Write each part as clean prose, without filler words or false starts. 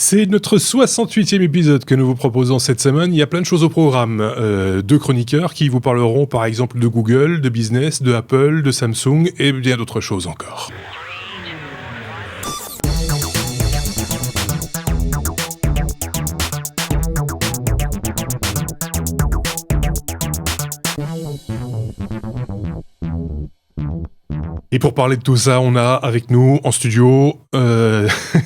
C'est notre 68e épisode que nous vous proposons cette semaine. Il y a plein de choses au programme. Deux chroniqueurs qui vous parleront par exemple de Google, de business, de Apple, de Samsung et bien d'autres choses encore. Et pour parler de tout ça, on a avec nous en studio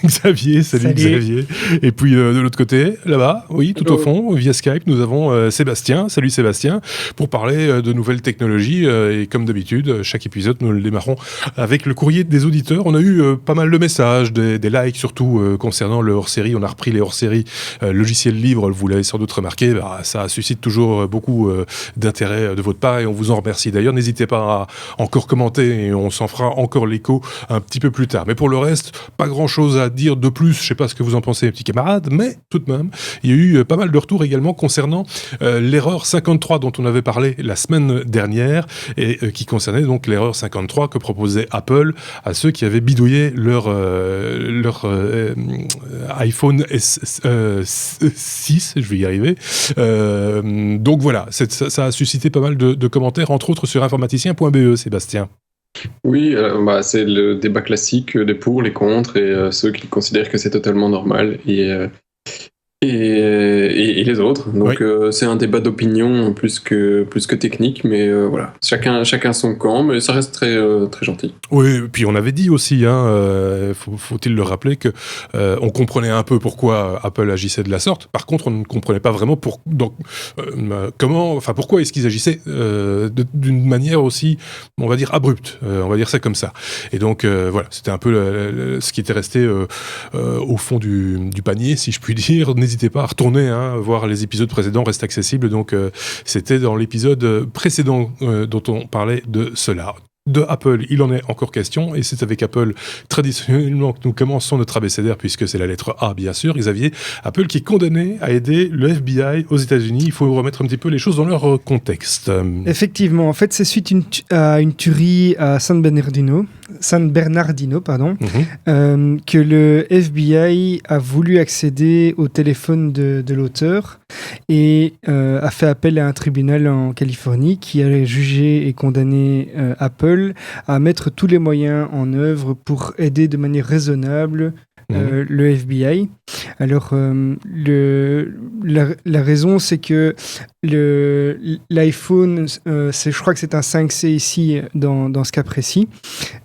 Xavier, salut Xavier. Et puis de l'autre côté, là-bas, oui, tout au fond, via Skype, nous avons Sébastien. Salut Sébastien, pour parler de nouvelles technologies. Et comme d'habitude, chaque épisode, nous le démarrons avec le courrier des auditeurs. On a eu pas mal de messages, des likes surtout concernant le hors-série. On a repris les hors-séries logiciels libres, vous l'avez sans doute remarqué. Ça suscite toujours beaucoup d'intérêt de votre part et on vous en remercie. D'ailleurs, n'hésitez pas à encore commenter et on s'en fera encore l'écho un petit peu plus tard. Mais pour le reste, pas grand-chose à dire de plus. Je ne sais pas ce que vous en pensez, petits camarades, mais tout de même, il y a eu pas mal de retours également concernant l'erreur 53 dont on avait parlé la semaine dernière et qui concernait donc l'erreur 53 que proposait Apple à ceux qui avaient bidouillé leur iPhone 6, je vais y arriver. Donc voilà, ça a suscité pas mal de commentaires, entre autres sur informaticien.be, Sébastien. Oui, c'est le débat classique des pour, les contre et ceux qui considèrent que c'est totalement normal et les autres. Donc oui. C'est un débat d'opinion plus que technique, mais voilà, chacun son camp, mais ça reste très gentil. Oui, et puis on avait dit aussi, faut-il le rappeler, que on comprenait un peu pourquoi Apple agissait de la sorte. Par contre, on ne comprenait pas vraiment pourquoi est-ce qu'ils agissaient d'une manière aussi, on va dire, abrupte. On va dire ça comme ça. Et donc voilà, c'était un peu ce qui était resté au fond du panier, si je puis dire. N'hésitez pas à retourner, voir les épisodes précédents, restent accessibles. Donc, c'était dans l'épisode précédent dont on parlait de cela. De Apple, il en est encore question, et c'est avec Apple, traditionnellement, que nous commençons notre abécédaire, puisque c'est la lettre A, bien sûr. Xavier, Apple qui est condamné à aider le FBI aux États-Unis. Il faut remettre un petit peu les choses dans leur contexte. Effectivement, en fait, c'est suite à une tuerie à San Bernardino, que le FBI a voulu accéder au téléphone de l'auteur et a fait appel à un tribunal en Californie qui a jugé et condamné Apple à mettre tous les moyens en œuvre pour aider de manière raisonnable le FBI. Alors, la raison, c'est que l'iPhone, je crois que c'est un 5C ici, dans ce cas précis,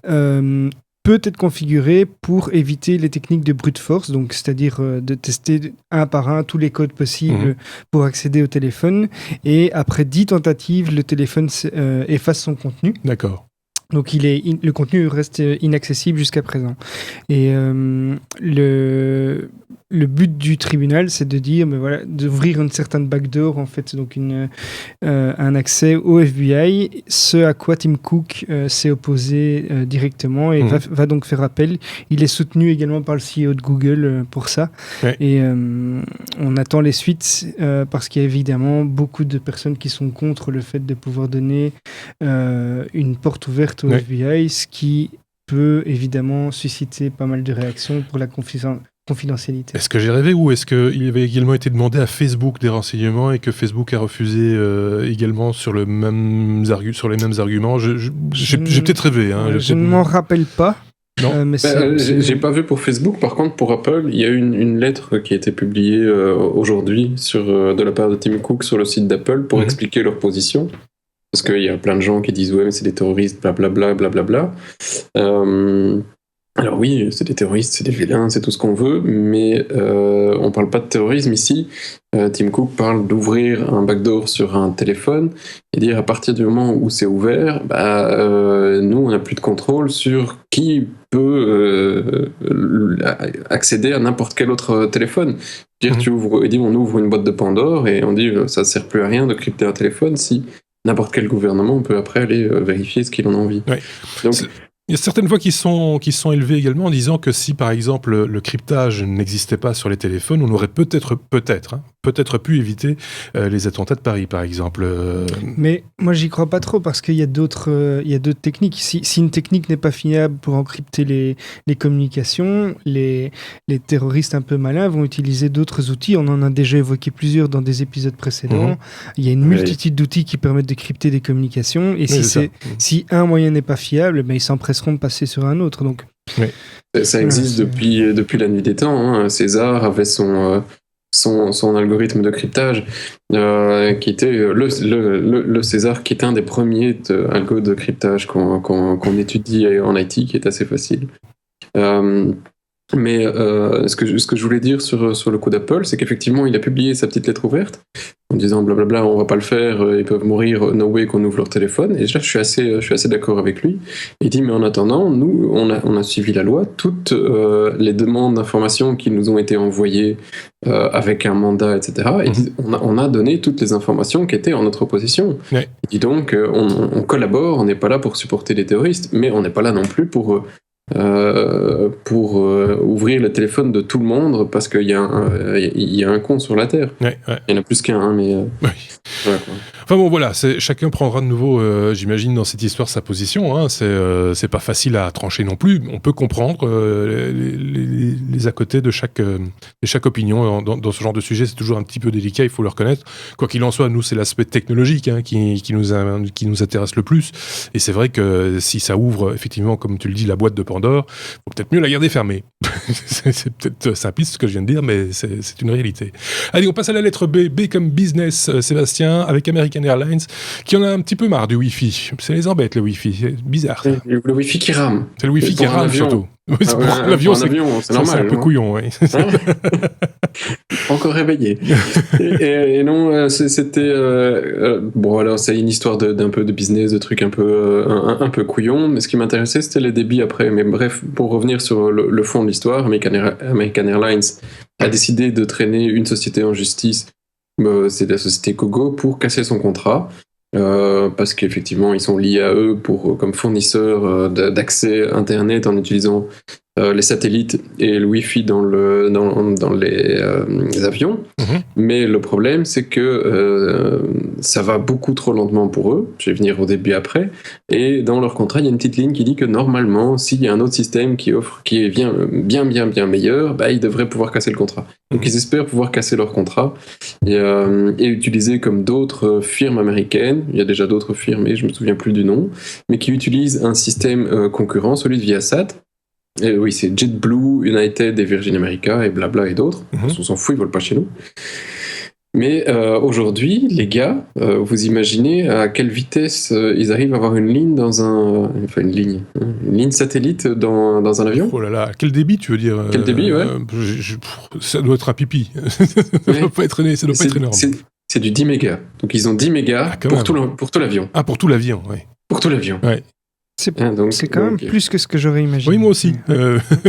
peut être configuré pour éviter les techniques de brute force, donc c'est-à-dire de tester un par un tous les codes possibles pour accéder au téléphone. Et après 10 tentatives, le téléphone efface son contenu. D'accord. Donc le contenu reste inaccessible jusqu'à présent. Et le but du tribunal, c'est de dire, d'ouvrir une certaine backdoor, en fait, donc un accès au FBI, ce à quoi Tim Cook s'est opposé directement et va donc faire appel. Il est soutenu également par le CEO de Google pour ça. Ouais. Et on attend les suites parce qu'il y a évidemment beaucoup de personnes qui sont contre le fait de pouvoir donner une porte ouverte au FBI, ce qui peut évidemment susciter pas mal de réactions pour la confidentialité. Est-ce que j'ai rêvé ou est-ce qu'il avait également été demandé à Facebook des renseignements et que Facebook a refusé également sur les mêmes arguments? J'ai peut-être rêvé. Je ne m'en rappelle pas. Non. Mais j'ai pas vu pour Facebook. Par contre, pour Apple, il y a eu une lettre qui a été publiée aujourd'hui de la part de Tim Cook sur le site d'Apple pour expliquer leur position. Parce qu'il y a plein de gens qui disent « Ouais, mais c'est des terroristes, blablabla, blablabla. » Alors oui, c'est des terroristes, c'est des vilains, c'est tout ce qu'on veut, mais on parle pas de terrorisme ici. Tim Cook parle d'ouvrir un backdoor sur un téléphone et dire à partir du moment où c'est ouvert, nous on n'a plus de contrôle sur qui peut accéder à n'importe quel autre téléphone. Dire on ouvre une boîte de Pandore et on dit ça sert plus à rien de crypter un téléphone si n'importe quel gouvernement peut après aller vérifier ce qu'il en a envie. Ouais. Donc Il y a certaines voix qui sont élevées également en disant que si, par exemple, le cryptage n'existait pas sur les téléphones, on aurait peut-être pu éviter les attentats de Paris, par exemple. Mais moi, j'y crois pas trop parce qu'il y a d'autres techniques. Si une technique n'est pas fiable pour encrypter les communications, les terroristes un peu malins vont utiliser d'autres outils. On en a déjà évoqué plusieurs dans des épisodes précédents. Il y a une multitude d'outils qui permettent de crypter des communications. Et si un moyen n'est pas fiable, ben, ils s'empresseront de passer sur un autre. Donc, ça existe depuis la nuit des temps. Hein. César avait son algorithme de cryptage qui était le César, qui est un des premiers algos de cryptage qu'on étudie en IT, qui est assez facile. Mais ce que je voulais dire sur le coup d'Apple, c'est qu'effectivement, il a publié sa petite lettre ouverte en disant blablabla, on va pas le faire, ils peuvent mourir, no way qu'on ouvre leur téléphone. Et là, je suis assez d'accord avec lui. Il dit, mais en attendant, nous, on a suivi la loi. Toutes les demandes d'informations qui nous ont été envoyées avec un mandat, etc., et on a donné toutes les informations qui étaient en notre possession. Ouais. Il dit donc, on collabore, on n'est pas là pour supporter les terroristes, mais on n'est pas là non plus pour ouvrir le téléphone de tout le monde parce qu'il y a un con sur la Terre. Ouais. Il y en a plus qu'un, mais... Oui. Voilà, quoi. Enfin bon, voilà, chacun prendra de nouveau, j'imagine, dans cette histoire sa position. Hein. C'est pas facile à trancher non plus. On peut comprendre les à côté de chaque opinion. Dans ce genre de sujet, c'est toujours un petit peu délicat, il faut le reconnaître. Quoi qu'il en soit, nous, c'est l'aspect technologique qui nous intéresse le plus. Et c'est vrai que si ça ouvre, effectivement, comme tu le dis, la boîte de Pandore, faut peut-être mieux la garder fermée. C'est peut-être simpliste ce que je viens de dire, mais c'est une réalité. Allez, on passe à la lettre B. B comme business, Sébastien, avec American Airlines, qui en a un petit peu marre du Wi-Fi. Ça les embête, le Wi-Fi. C'est bizarre. Le Wi-Fi qui rame. C'est le Wi-Fi qui rame, surtout. Oui, pour l'avion, c'est normal. C'est un peu couillon, oui. Encore réveillé. et non, c'était... bon, alors, c'est une histoire d'un peu de business, de trucs un peu couillon, mais ce qui m'intéressait, c'était les débits après. Mais bref, pour revenir sur le fond de l'histoire, American Airlines a décidé de traîner une société en justice, c'est la société Gogo, pour casser son contrat. Parce qu'effectivement ils sont liés à eux comme fournisseurs d'accès internet en utilisant les satellites et le Wi-Fi dans les avions. Mais le problème, c'est que ça va beaucoup trop lentement pour eux. Je vais venir au début après. Et dans leur contrat, il y a une petite ligne qui dit que normalement, s'il y a un autre système qui est bien meilleur, ils devraient pouvoir casser le contrat. Donc ils espèrent pouvoir casser leur contrat et utiliser comme d'autres firmes américaines, il y a déjà d'autres firmes et je me souviens plus du nom, mais qui utilisent un système concurrent, celui de Viasat. Et oui, c'est JetBlue, United et Virgin America et blabla et d'autres. On s'en fout, ils volent pas chez nous. Mais aujourd'hui, les gars, vous imaginez à quelle vitesse ils arrivent à avoir une ligne une ligne satellite dans un avion? Oh là là, quel débit tu veux dire? Quel débit, ouais. Ça doit être un pipi. Ça doit pas être énorme. C'est du 10 mégas. Donc ils ont 10 mégas pour tout l'avion. Ah, pour tout l'avion, oui. Pour tout l'avion. Ouais. C'est quand même plus que ce que j'aurais imaginé. Oui, moi aussi.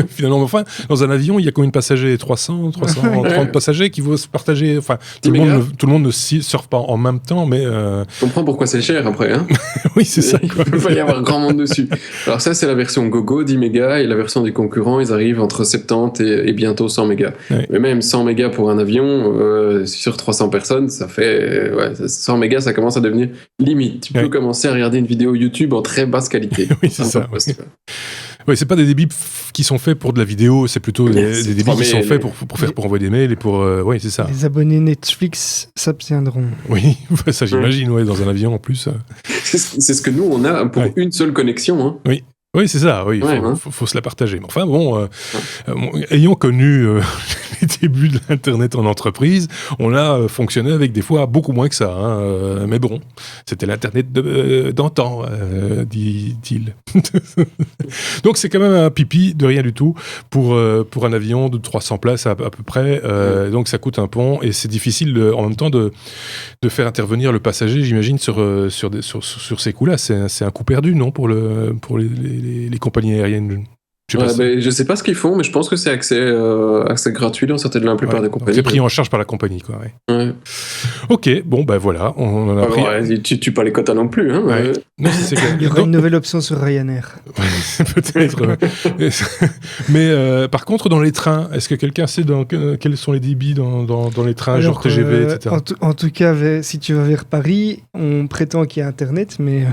Finalement, enfin, dans un avion, il y a combien de passagers? 330 passagers qui vont se partager. Enfin, tout le monde ne surfe pas en même temps, mais... Je comprends pourquoi c'est cher après. Hein. Oui, c'est ça. Quoi. Il va y avoir grand monde dessus. Alors ça, c'est la version Gogo, 10 mégas, et la version du concurrent, ils arrivent entre 70 et bientôt 100 mégas. Ouais. Mais même 100 mégas pour un avion, sur 300 personnes, ça fait... 100 mégas, ça commence à devenir limite. Tu peux commencer à regarder une vidéo YouTube en très basse qualité. Oui, c'est ça. Oui, c'est pas des débits qui sont faits pour de la vidéo, c'est plutôt des débits qui sont faits pour envoyer des mails et pour... oui, c'est ça. Les abonnés Netflix s'abstiendront. Oui, ça j'imagine, dans un avion en plus. C'est ce que nous, on a pour une seule connexion. Hein. Oui. Oui, c'est ça, oui, faut se la partager. Mais enfin, ayant connu les débuts de l'Internet en entreprise, on a fonctionné avec des fois beaucoup moins que ça. Hein, mais bon, c'était l'Internet d'antan, dit-il. Donc c'est quand même un pipi de rien du tout pour un avion de 300 places à peu près. Donc ça coûte un pont et c'est difficile en même temps de faire intervenir le passager, j'imagine, sur ces coups-là. C'est un coup perdu, non, pour les compagnies aériennes. Je sais pas ce qu'ils font, mais je pense que c'est accès gratuit dans la plupart des compagnies. C'est pris en charge par la compagnie, quoi. Ouais. Ok, bon, ben voilà, on en a pris. Ouais, tu tues pas les quotas non plus, hein. Ouais. Non, c'est Il y aura une nouvelle option sur Ryanair. Peut-être. Mais par contre, dans les trains, est-ce que quelqu'un sait quels sont les débits dans les trains, genre TGV, etc. En tout cas, si tu vas vers Paris, on prétend qu'il y a Internet, mais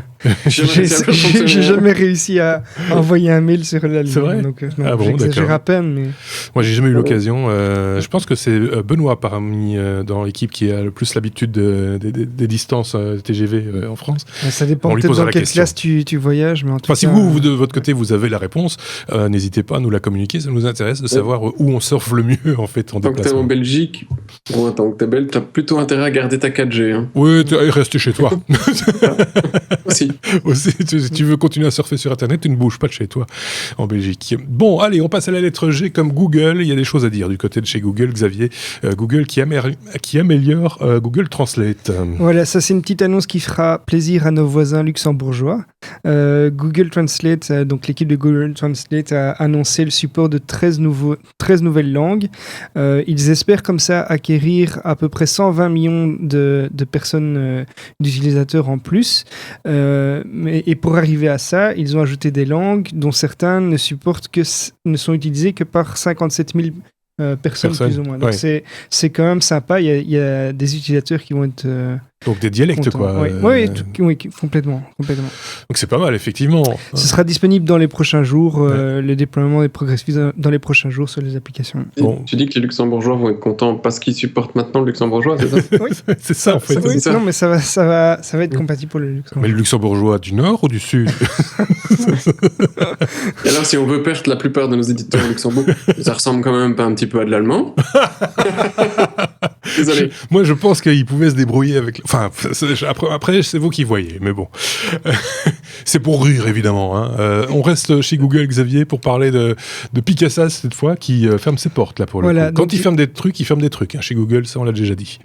j'ai jamais réussi à envoyer un mail sur la ligne. C'est vrai. Donc, j'exagère à peine. Mais... Moi, j'ai jamais eu l'occasion. Je pense que c'est Benoît parmi dans l'équipe qui a le plus l'habitude des distances TGV en France. Ça dépend peut-être dans quelle classe tu voyages, mais en tout cas... Si vous, de votre côté, vous avez la réponse, n'hésitez pas à nous la communiquer. Ça nous intéresse de savoir où on surfe le mieux, en fait, en déplacement. Tant que t'es en Belgique, ou tant que t'es belge, t'as plutôt intérêt à garder ta 4G. Hein. Oui, reste chez toi. Aussi. Si tu veux continuer à surfer sur Internet, tu ne bouges pas de chez toi en Belgique. Bon, allez, on passe à la lettre G comme Google. Il y a des choses à dire du côté de chez Google, Xavier. Google qui améliore Google Translate. Voilà, ça c'est une petite annonce qui fera plaisir à nos voisins luxembourgeois. Google Translate, donc l'équipe de Google Translate a annoncé le support de 13 nouvelles langues. Ils espèrent comme ça acquérir à peu près 120 millions de personnes, d'utilisateurs en plus. Et pour arriver à ça, ils ont ajouté des langues dont certains ne sont utilisées que par 57 000 personnes plus ou moins. Donc c'est quand même sympa. Il y a des utilisateurs qui vont être donc des dialectes contents. quoi. Oui, complètement. Donc c'est pas mal effectivement. Ce sera disponible dans les prochains jours. Le déploiement est progressif dans les prochains jours sur les applications. Bon. Tu dis que les Luxembourgeois vont être contents parce qu'ils supportent maintenant le luxembourgeois, c'est ça? Oui, c'est ça en fait. Oui, non, mais ça va être compatible pour le luxembourgeois. Mais le luxembourgeois du nord ou du sud? Et alors, si on veut perdre la plupart de nos éditeurs au Luxembourg, ça ressemble quand même pas un petit peu à de l'allemand. Désolé. Moi, je pense qu'il pouvait se débrouiller avec... Enfin, après, c'est vous qui voyez, mais bon. C'est pour rire, évidemment. Hein. On reste chez Google, Xavier, pour parler de Picasa, cette fois, qui ferme ses portes, là, pour le coup. Quand il ferme des trucs, il ferme des trucs. Hein. Chez Google, ça, on l'a déjà dit.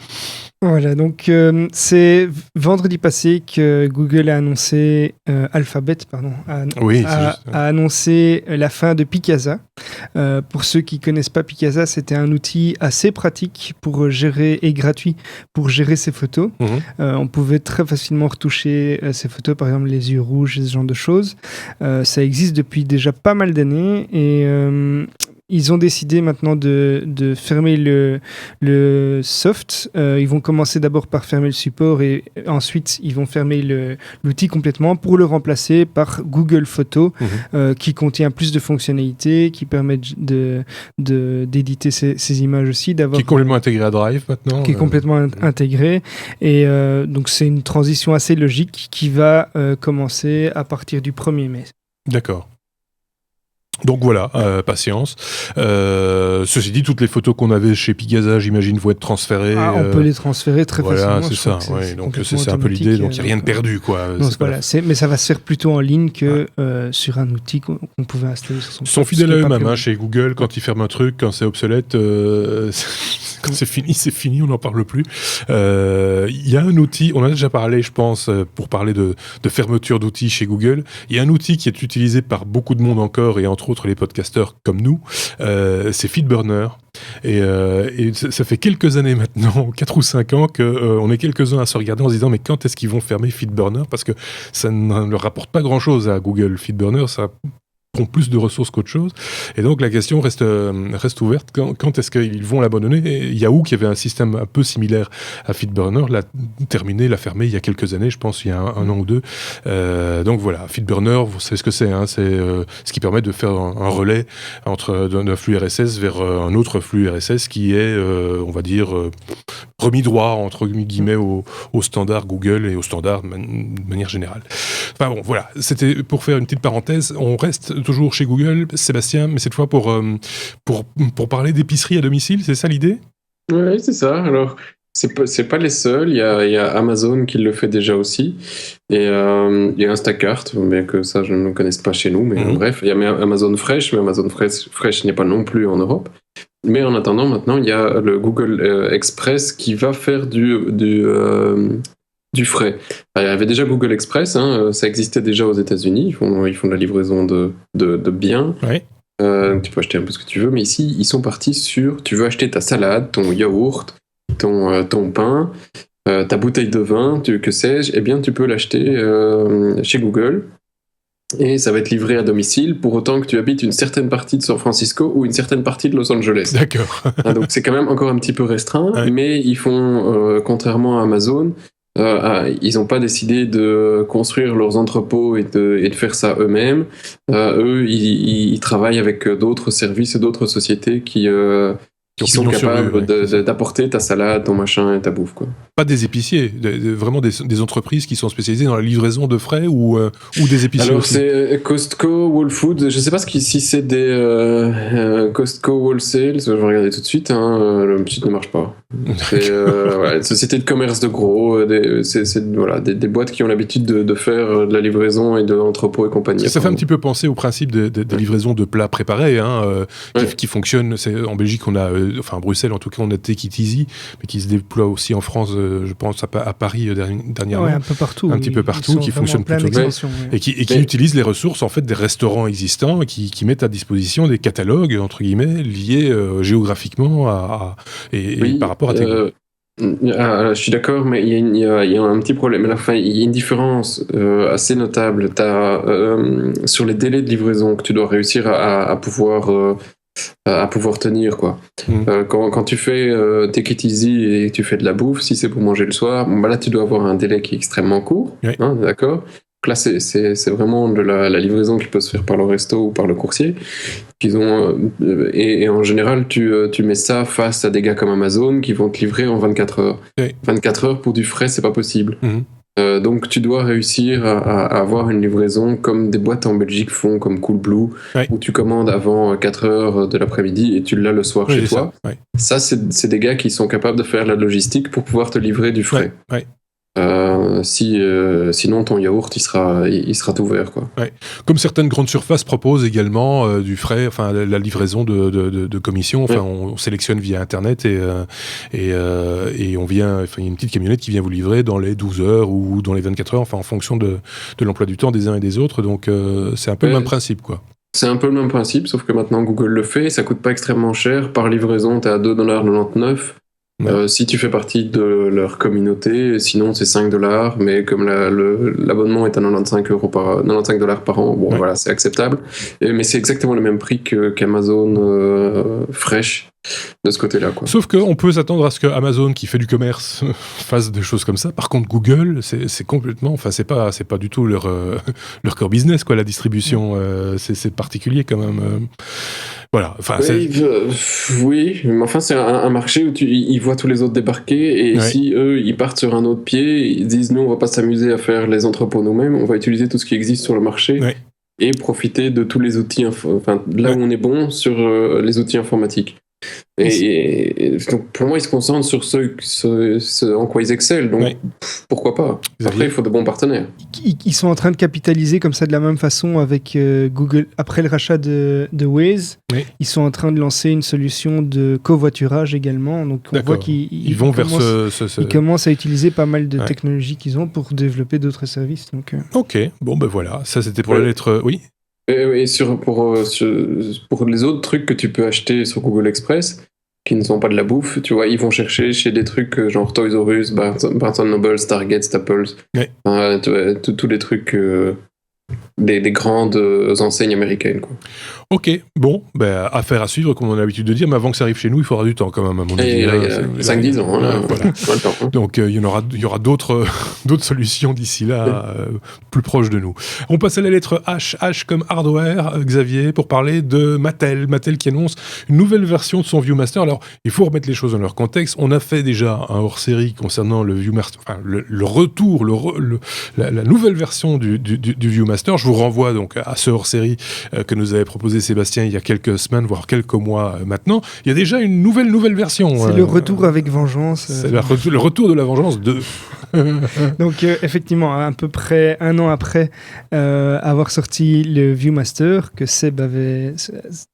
Voilà, donc c'est vendredi passé que Google a annoncé, Alphabet, pardon, a annoncé la fin de Picasa. Pour ceux qui ne connaissent pas Picasa, c'était un outil assez pratique pour gérer et gratuit pour gérer ses photos. On pouvait très facilement retoucher ses photos, par exemple les yeux rouges, ce genre de choses. Ça existe depuis déjà pas mal d'années et ils ont décidé maintenant de fermer le soft. Ils vont commencer d'abord par fermer le support et ensuite ils vont fermer l'outil complètement pour le remplacer par Google Photos qui contient plus de fonctionnalités, qui permettent d'éditer ces images aussi. Qui est complètement intégré à Drive maintenant. Qui est complètement intégré. Et donc c'est une transition assez logique qui va commencer à partir du 1er mai. D'accord. Donc voilà, patience. Ceci dit, toutes les photos qu'on avait chez Picasa, j'imagine, vont être transférées. On peut les transférer très facilement. Voilà, c'est ça. Donc c'est un peu l'idée. Donc il n'y a rien de perdu, quoi. Mais ça va se faire plutôt en ligne que sur un outil qu'on pouvait installer sur son. Ils sont fidèles à eux-mêmes chez Google. Quand ils ferment un truc, quand c'est obsolète, quand c'est fini, on n'en parle plus. Il y a un outil, on en a déjà parlé, je pense, pour parler de fermeture d'outils chez Google. Il y a un outil qui est utilisé par beaucoup de monde encore, et entre autres les podcasteurs comme nous, c'est Feedburner. Et ça fait quelques années maintenant, 4 ou 5 ans, qu'on est quelques-uns à se regarder en se disant mais quand est-ce qu'ils vont fermer Feedburner? Parce que ça ne leur rapporte pas grand-chose à Google. Feedburner, ça prend plus de ressources qu'autre chose. Et donc la question reste ouverte. Quand est-ce qu'ils vont l'abandonner? Et Yahoo, qui avait un système un peu similaire à Feedburner, l'a fermé il y a quelques années, je pense il y a un an ou deux. Donc voilà, Feedburner, vous savez ce que c'est. C'est ce qui permet de faire un relais d'un flux RSS vers un autre flux RSS qui est, on va dire, remis droit, entre guillemets, au standard Google et au standard de manière générale. Enfin bon, voilà, c'était pour faire une petite parenthèse. On reste toujours chez Google, Sébastien, mais cette fois pour parler d'épicerie à domicile, c'est ça l'idée? Oui, c'est ça. Alors, c'est pas les seuls. Il y a Amazon qui le fait déjà aussi. Et il y a Instacart, bien que ça, je ne connaisse pas chez nous. Mais bref, il y a Amazon Fresh, mais Amazon Fresh n'est pas non plus en Europe. Mais en attendant, maintenant, il y a le Google Express qui va faire du frais. Il y avait déjà Google Express, ça existait déjà aux États-Unis. Ils font de la livraison de biens. Ouais. Tu peux acheter un peu ce que tu veux, mais ici, ils sont partis sur, tu veux acheter ta salade, ton yaourt, ton pain, ta bouteille de vin, que sais-je, eh bien, tu peux l'acheter chez Google. Et ça va être livré à domicile pour autant que tu habites une certaine partie de San Francisco ou une certaine partie de Los Angeles. D'accord. Donc c'est quand même encore un petit peu restreint, mais ils font, contrairement à Amazon, ils n'ont pas décidé de construire leurs entrepôts et de faire ça eux-mêmes. Eux, ils travaillent avec d'autres services et d'autres sociétés qui sont capables d'apporter ta salade, ton machin et ta bouffe, quoi. Pas des épiciers, vraiment des entreprises qui sont spécialisées dans la livraison de frais ou des épiciers. Alors aussi. C'est Costco, Whole Foods, je sais pas si c'est des Costco Wholesale, je vais regarder tout de suite, le site ne marche pas. C'est une société de commerce de gros, des boîtes qui ont l'habitude de faire de la livraison et de l'entrepôt et compagnie. Ça fait un petit peu penser au principe des livraisons de plats préparés qui fonctionnent. En Belgique, on a, à Bruxelles en tout cas, on a Take It Easy, mais qui se déploie aussi en France, je pense à Paris dernièrement. Ouais, un peu partout. Un petit peu partout, qui fonctionne plutôt bien. Et qui utilisent les ressources en fait, des restaurants existants qui mettent à disposition des catalogues, entre guillemets, liés géographiquement par rapport à tes goûts. Je suis d'accord, mais il y a un petit problème. À la fin, il y a une différence assez notable. Sur les délais de livraison que tu dois réussir à pouvoir tenir, quoi. Quand tu fais Take It Easy et que tu fais de la bouffe, si c'est pour manger le soir, là tu dois avoir un délai qui est extrêmement court, d'accord. Donc là c'est vraiment de la livraison qui peut se faire par le resto ou par le coursier qu'ils ont, et en général tu mets ça face à des gars comme Amazon qui vont te livrer en 24 heures. 24 heures pour du frais, c'est pas possible. Donc tu dois réussir à avoir une livraison comme des boîtes en Belgique font, comme Coolblue, où tu commandes avant 4 heures de l'après-midi et tu l'as le soir chez toi. Ça, c'est des gars qui sont capables de faire la logistique pour pouvoir te livrer du frais. Sinon ton yaourt il sera tout vert, quoi. Comme certaines grandes surfaces proposent également du frais, la livraison de commission, on sélectionne via internet et on vient, il y a une petite camionnette qui vient vous livrer dans les 12 heures ou dans les 24 heures, en fonction de l'emploi du temps des uns et des autres, donc c'est un peu le même principe, quoi. C'est un peu le même principe, sauf que maintenant Google le fait, ça coûte pas extrêmement cher, par livraison t'es à $2,99. Si tu fais partie de leur communauté, sinon c'est $5, mais comme l'abonnement est à $95 par an, voilà, c'est acceptable. Mais c'est exactement le même prix qu'Amazon Fresh de ce côté-là, quoi. Sauf qu'on peut s'attendre à ce que Amazon, qui fait du commerce, fasse des choses comme ça. Par contre, Google, c'est complètement, c'est pas du tout leur core business, quoi. La distribution, c'est particulier quand même. Voilà. Oui, mais enfin c'est un marché où ils voient tous les autres débarquer et si eux ils partent sur un autre pied, ils disent nous on va pas s'amuser à faire les entrepôts nous-mêmes, on va utiliser tout ce qui existe sur le marché et profiter de tous les outils, où on est bon sur les outils informatiques. Et donc pour moi ils se concentrent sur ce en quoi ils excellent, donc pourquoi pas. Après il faut de bons partenaires. Ils sont en train de capitaliser comme ça de la même façon avec Google. Après le rachat de Waze, ils sont en train de lancer une solution de covoiturage également, donc on voit qu'ils vont vers ils commencent à utiliser pas mal de technologies qu'ils ont pour développer d'autres services, donc ok, bon ben voilà, ça c'était pour la lettre Et pour les autres trucs que tu peux acheter sur Google Express, qui ne sont pas de la bouffe, tu vois, ils vont chercher chez des trucs genre Toys R Us, Barnes & Noble, Target, Staples, tous les trucs, des grandes enseignes américaines, quoi. Ok, bon, affaire à suivre, comme on a l'habitude de dire, mais avant que ça arrive chez nous, il faudra du temps quand même, à mon avis. 5-10 ans, voilà. Donc il y aura d'autres solutions d'ici là, plus proches de nous. On passe à la lettre H comme hardware, Xavier, pour parler de Mattel qui annonce une nouvelle version de son ViewMaster. Alors, il faut remettre les choses dans leur contexte. On a fait déjà un hors-série concernant le ViewMaster, le retour, la nouvelle version du ViewMaster. Je vous renvoie donc à ce hors-série que nous avait proposé Sébastien il y a quelques semaines, voire quelques mois maintenant. Il y a déjà une nouvelle version. C'est le retour avec vengeance. C'est le retour de la vengeance 2. Donc effectivement, à peu près un an après avoir sorti le ViewMaster, que Seb avait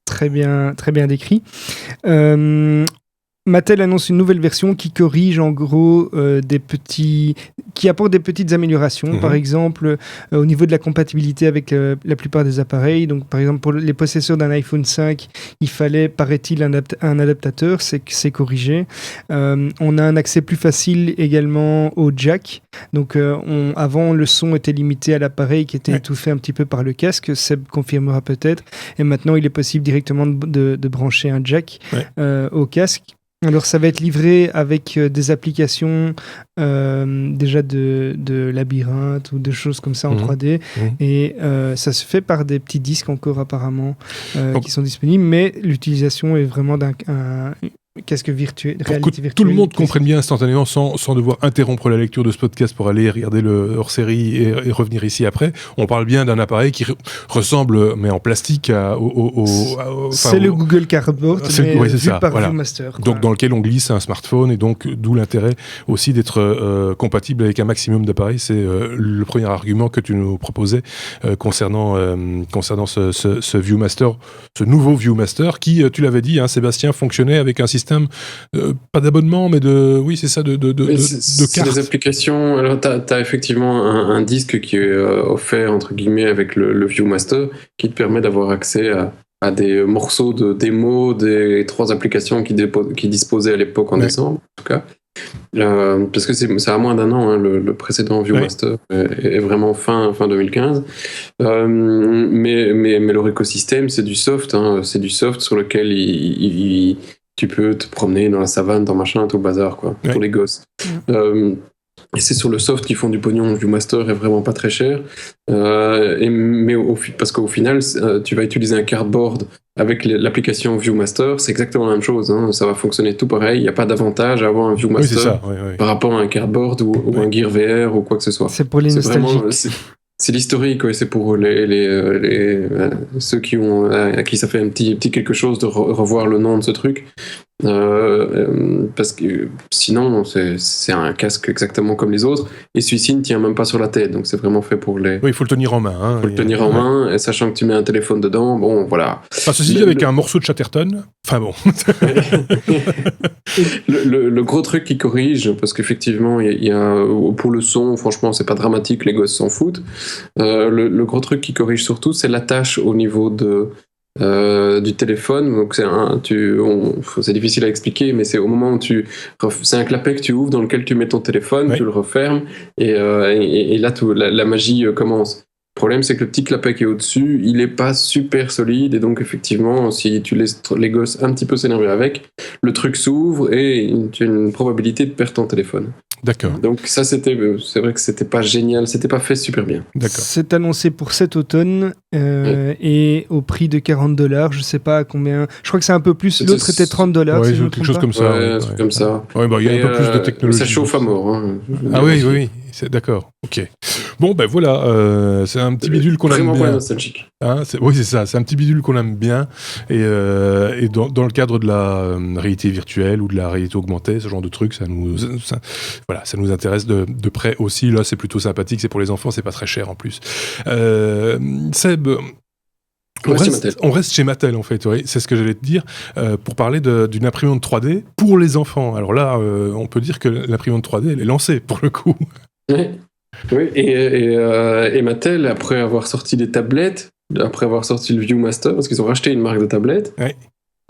très bien décrit, Mattel annonce une nouvelle version qui corrige en gros qui apporte des petites améliorations. Par exemple, au niveau de la compatibilité avec la plupart des appareils. Donc, par exemple, pour les possesseurs d'un iPhone 5, il fallait, paraît-il, un adaptateur. C'est corrigé. On a un accès plus facile également au jack. Donc, avant, le son était limité à l'appareil qui était étouffé un petit peu par le casque. Seb confirmera peut-être. Et maintenant, il est possible directement de brancher un jack au casque. Alors, ça va être livré avec des applications déjà de labyrinthe ou de choses comme ça en 3D. Et ça se fait par des petits disques encore apparemment qui sont disponibles. Mais l'utilisation est vraiment d'un casque virtuel, réalité virtuelle. Tout le monde comprenne bien instantanément sans devoir interrompre la lecture de ce podcast pour aller regarder le hors-série et revenir ici après. On parle bien d'un appareil qui ressemble, mais en plastique, c'est le Google Cardboard, mais vu par Viewmaster. Donc dans lequel on glisse un smartphone, et donc d'où l'intérêt aussi d'être compatible avec un maximum d'appareils. C'est le premier argument que tu nous proposais concernant ce Viewmaster, ce nouveau Viewmaster qui, tu l'avais dit, Sébastien, fonctionnait avec un système pas d'abonnement, mais de cartes. Les applications, alors tu as effectivement un disque qui est offert entre guillemets avec le Viewmaster qui te permet d'avoir accès à des morceaux de démo des 3 applications qui disposaient à l'époque en décembre, en tout cas. Parce que ça a moins d'1 an, le précédent Viewmaster est vraiment fin 2015. Mais leur écosystème, c'est du soft, c'est du soft sur lequel tu peux te promener dans la savane, dans machin, tout le bazar, quoi, pour les gosses. Et c'est sur le soft qu'ils font du pognon. Le Viewmaster est vraiment pas très cher. Parce qu'au final, tu vas utiliser un cardboard avec l'application Viewmaster, c'est exactement la même chose. Ça va fonctionner tout pareil. Il n'y a pas d'avantage à avoir un Viewmaster par rapport à un cardboard ou un Gear VR ou quoi que ce soit. C'est pour les nostalgiques. C'est l'historique, c'est pour ceux à qui ça fait un petit quelque chose de revoir le nom de ce truc. Parce que sinon, c'est un casque exactement comme les autres, et celui-ci ne tient même pas sur la tête, donc c'est vraiment fait pour les... Oui, il faut le tenir en main. Il faut le tenir en main, et sachant que tu mets un téléphone dedans, bon, voilà. Ceci dit, avec un morceau de Chatterton, enfin bon. le gros truc qui corrige, parce qu'effectivement, il y a, pour le son, franchement, c'est pas dramatique, les gosses s'en foutent. Le gros truc qui corrige surtout, c'est l'attache au niveau du téléphone. Donc c'est difficile à expliquer, mais c'est au moment où c'est un clapet que tu ouvres dans lequel tu mets ton téléphone, tu le refermes, et là la magie commence. Le problème, c'est que le petit clapet qui est au-dessus, il est pas super solide, et donc effectivement, si tu laisses les gosses un petit peu s'énerver avec, le truc s'ouvre et tu as une probabilité de perdre ton téléphone. D'accord. Donc ça, c'est vrai que c'était pas génial, c'était pas fait super bien. D'accord. C'est annoncé pour cet automne et au prix de $40. Je sais pas à combien. Je crois que c'est un peu plus. L'autre était $30. Ouais, si je me quelque chose pas. comme ça. Ouais, un truc comme ça. Ouais, il y a un peu plus de technologie. Ça chauffe à mort. Oui. D'accord. Ok. Bon, ben voilà. C'est un petit bidule qu'on aime bien. Vraiment pas nostalgique. Oui, c'est ça. C'est un petit bidule qu'on aime bien. Et dans le cadre de la réalité virtuelle ou de la réalité augmentée, ce genre de truc, ça nous intéresse de près aussi. Là, c'est plutôt sympathique. C'est pour les enfants. C'est pas très cher en plus. Seb. On reste chez Mattel, en fait, oui, c'est ce que j'allais te dire, pour parler d'une imprimante 3D pour les enfants. Alors là, on peut dire que l'imprimante 3D, elle est lancée, pour le coup. Oui, et Mattel, après avoir sorti des tablettes, après avoir sorti le Viewmaster, parce qu'ils ont racheté une marque de tablettes.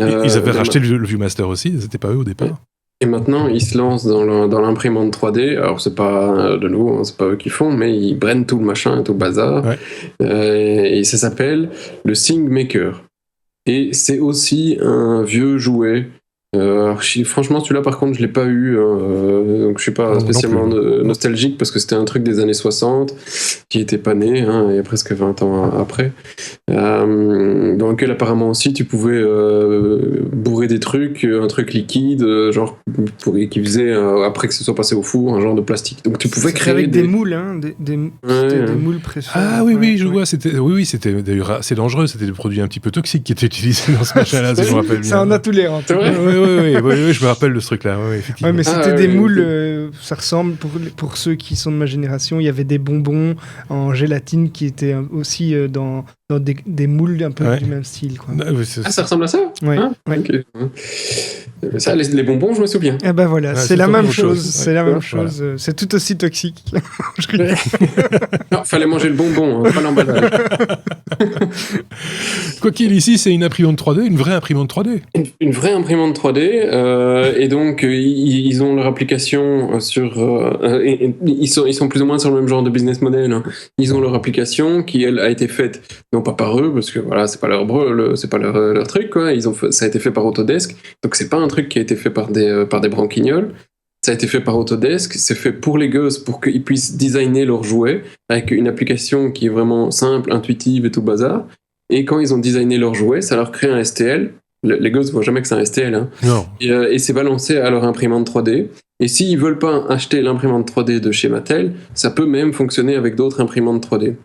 Ils avaient racheté le Viewmaster aussi, c'était pas eux au départ. Et maintenant, ils se lancent dans l'imprimante 3D. Alors, c'est pas de nouveau, c'est pas eux qui font, mais ils brennent tout le machin, tout le bazar. Et ça s'appelle le ThinkMaker. Et c'est aussi un vieux jouet. Franchement, celui-là, par contre, je l'ai pas eu. Donc, je suis pas spécialement nostalgique parce que c'était un truc des années 60 qui était pas né, il y a presque 20 ans après. Dans lequel, apparemment aussi, tu pouvais bourrer des trucs, un truc liquide, genre qui faisait, après que ce soit passé au four, un genre de plastique. Donc, tu pouvais créer avec des moules, des moules précieux. Ah oui, je vois. C'était d'ailleurs assez dangereux. C'était des produits un petit peu toxiques qui étaient utilisés dans ce machin-là, si je me rappelle bien. Ça en a tous les rangs. Oui, je me rappelle de ce truc-là. Oui, effectivement. Mais c'était des moules, ça ressemble, pour ceux qui sont de ma génération, il y avait des bonbons en gélatine qui étaient aussi dans des moules un peu du même style. Quoi. Ça ressemble à ça? Oui. Okay. Ça, les bonbons, je me souviens. Eh ben voilà, Ouais, c'est la même chose. Ouais. C'est la même chose. C'est tout aussi toxique. Non, fallait manger le bonbon, pas l'emballage. Quoi qu'il ici, c'est une imprimante 3D, une vraie imprimante 3D. Une vraie imprimante 3D, et donc ils ont leur application sur. Ils sont plus ou moins sur le même genre de business model. Hein. Ils ont leur application qui, elle, a été faite, non pas par eux, parce que voilà, c'est pas leur truc, quoi. Ça a été fait par Autodesk, donc c'est pas un truc qui a été fait par des branquignoles. Ça a été fait par Autodesk, c'est fait pour les gosses, pour qu'ils puissent designer leurs jouets, avec une application qui est vraiment simple, intuitive et tout bazar. Et quand ils ont designé leurs jouets, ça leur crée un STL. Les gosses ne voient jamais que c'est un STL. Hein. Non. Et c'est balancé à leur imprimante 3D. Et s'ils ne veulent pas acheter l'imprimante 3D de chez Mattel, ça peut même fonctionner avec d'autres imprimantes 3D.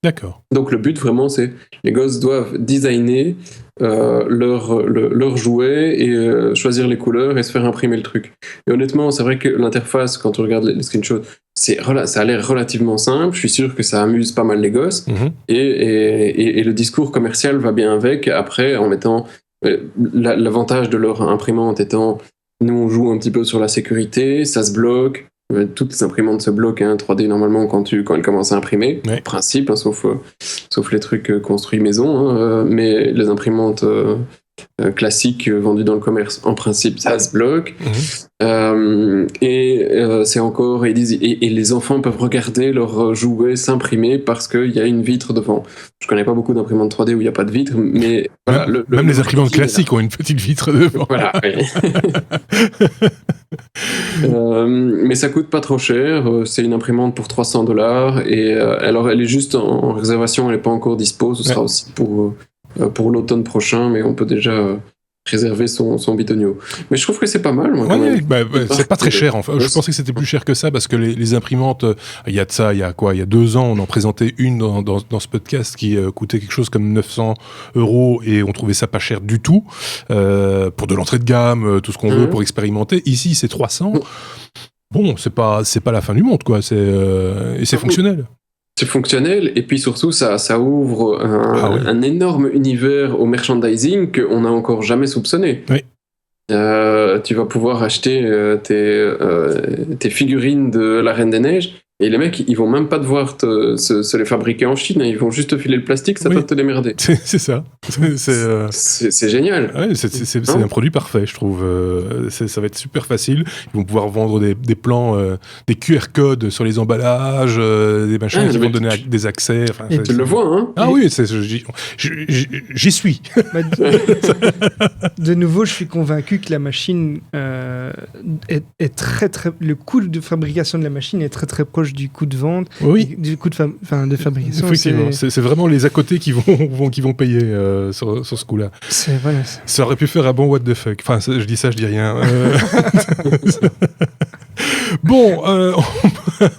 D'accord. Donc le but vraiment, c'est les gosses doivent designer leur jouet et choisir les couleurs et se faire imprimer le truc. Et honnêtement, c'est vrai que l'interface, quand on regarde les screenshots, ça a l'air relativement simple. Je suis sûr que ça amuse pas mal les gosses. Mm-hmm. Et le discours commercial va bien avec, après, en mettant l'avantage de leur imprimante étant, nous on joue un petit peu sur la sécurité, ça se bloque. Toutes les imprimantes se bloquent, hein, 3D normalement quand elles commencent à imprimer, en principe, hein, sauf les trucs construits maison, hein, mais les imprimantes classiques vendues dans le commerce, en principe, ça se bloque. C'est encore, ils disent, et les enfants peuvent regarder leurs jouets s'imprimer parce qu'il y a une vitre devant. Je connais pas beaucoup d'imprimantes 3D où il n'y a pas de vitre, mais voilà, même les imprimantes classiques ont une petite vitre devant. Voilà. Oui. Mais ça coûte pas trop cher. C'est une imprimante pour $300 et alors elle est juste en réservation, elle n'est pas encore dispo. Ce sera aussi pour l'automne prochain, mais on peut déjà réserver son bitonio. Mais je trouve que c'est pas mal. Moi, c'est pas très cher. Enfin, je pensais que c'était plus cher que ça parce que les imprimantes, il y a 2 ans, on en présentait une dans ce podcast qui coûtait quelque chose comme 900 € et on trouvait ça pas cher du tout pour de l'entrée de gamme, tout ce qu'on veut pour expérimenter. Ici, c'est 300. Bon, c'est pas la fin du monde, quoi. Et c'est fonctionnel. C'est fonctionnel, et puis surtout, ça ouvre un énorme univers au merchandising qu'on n'a encore jamais soupçonné. Oui. Tu vas pouvoir acheter tes figurines de la Reine des Neiges, et les mecs, ils vont même pas devoir se les fabriquer en Chine, ils vont juste te filer le plastique, ça va te démerder. C'est ça. C'est génial. Ouais, c'est un produit parfait, je trouve. Ça va être super facile. Ils vont pouvoir vendre des plans, des QR codes sur les emballages, des machins qui vont donner des accès. Enfin, et tu le vois, hein. Ah oui, j'y suis. De nouveau, je suis convaincu que la machine est très, très... Le coût de fabrication de la machine est très, très proche du coût de vente, du coût de fabrication. Effectivement, c'est vraiment les à côté qui vont payer sur ce coup-là. Voilà. Ça aurait pu faire un bon what the fuck. Enfin, je dis ça, je dis rien. Bon,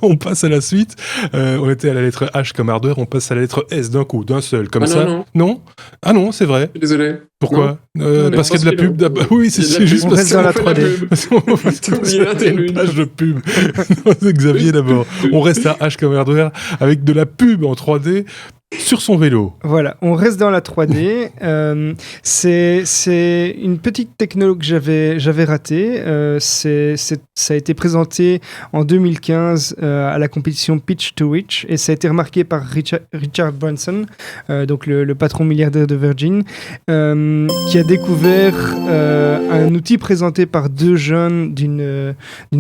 on passe à la suite. On était à la lettre H comme ardeur, on passe à la lettre S d'un coup, d'un seul, comme ça. Non. Ah non, c'est vrai. Désolé. Pourquoi parce qu'il y a de la pub. Oui, c'est juste parce qu'on reste dans la 3D. C'est une page de pub. C'est Xavier d'abord. On reste à H comme hardware avec de la pub en 3D sur son vélo. Voilà, on reste dans la 3D. C'est une petite techno que j'avais ratée. Ça a été présenté en 2015 à la compétition Pitch to Reach et ça a été remarqué par Richard Branson, donc le patron milliardaire de Virgin, qui a découvert un outil présenté par 2 jeunes d'une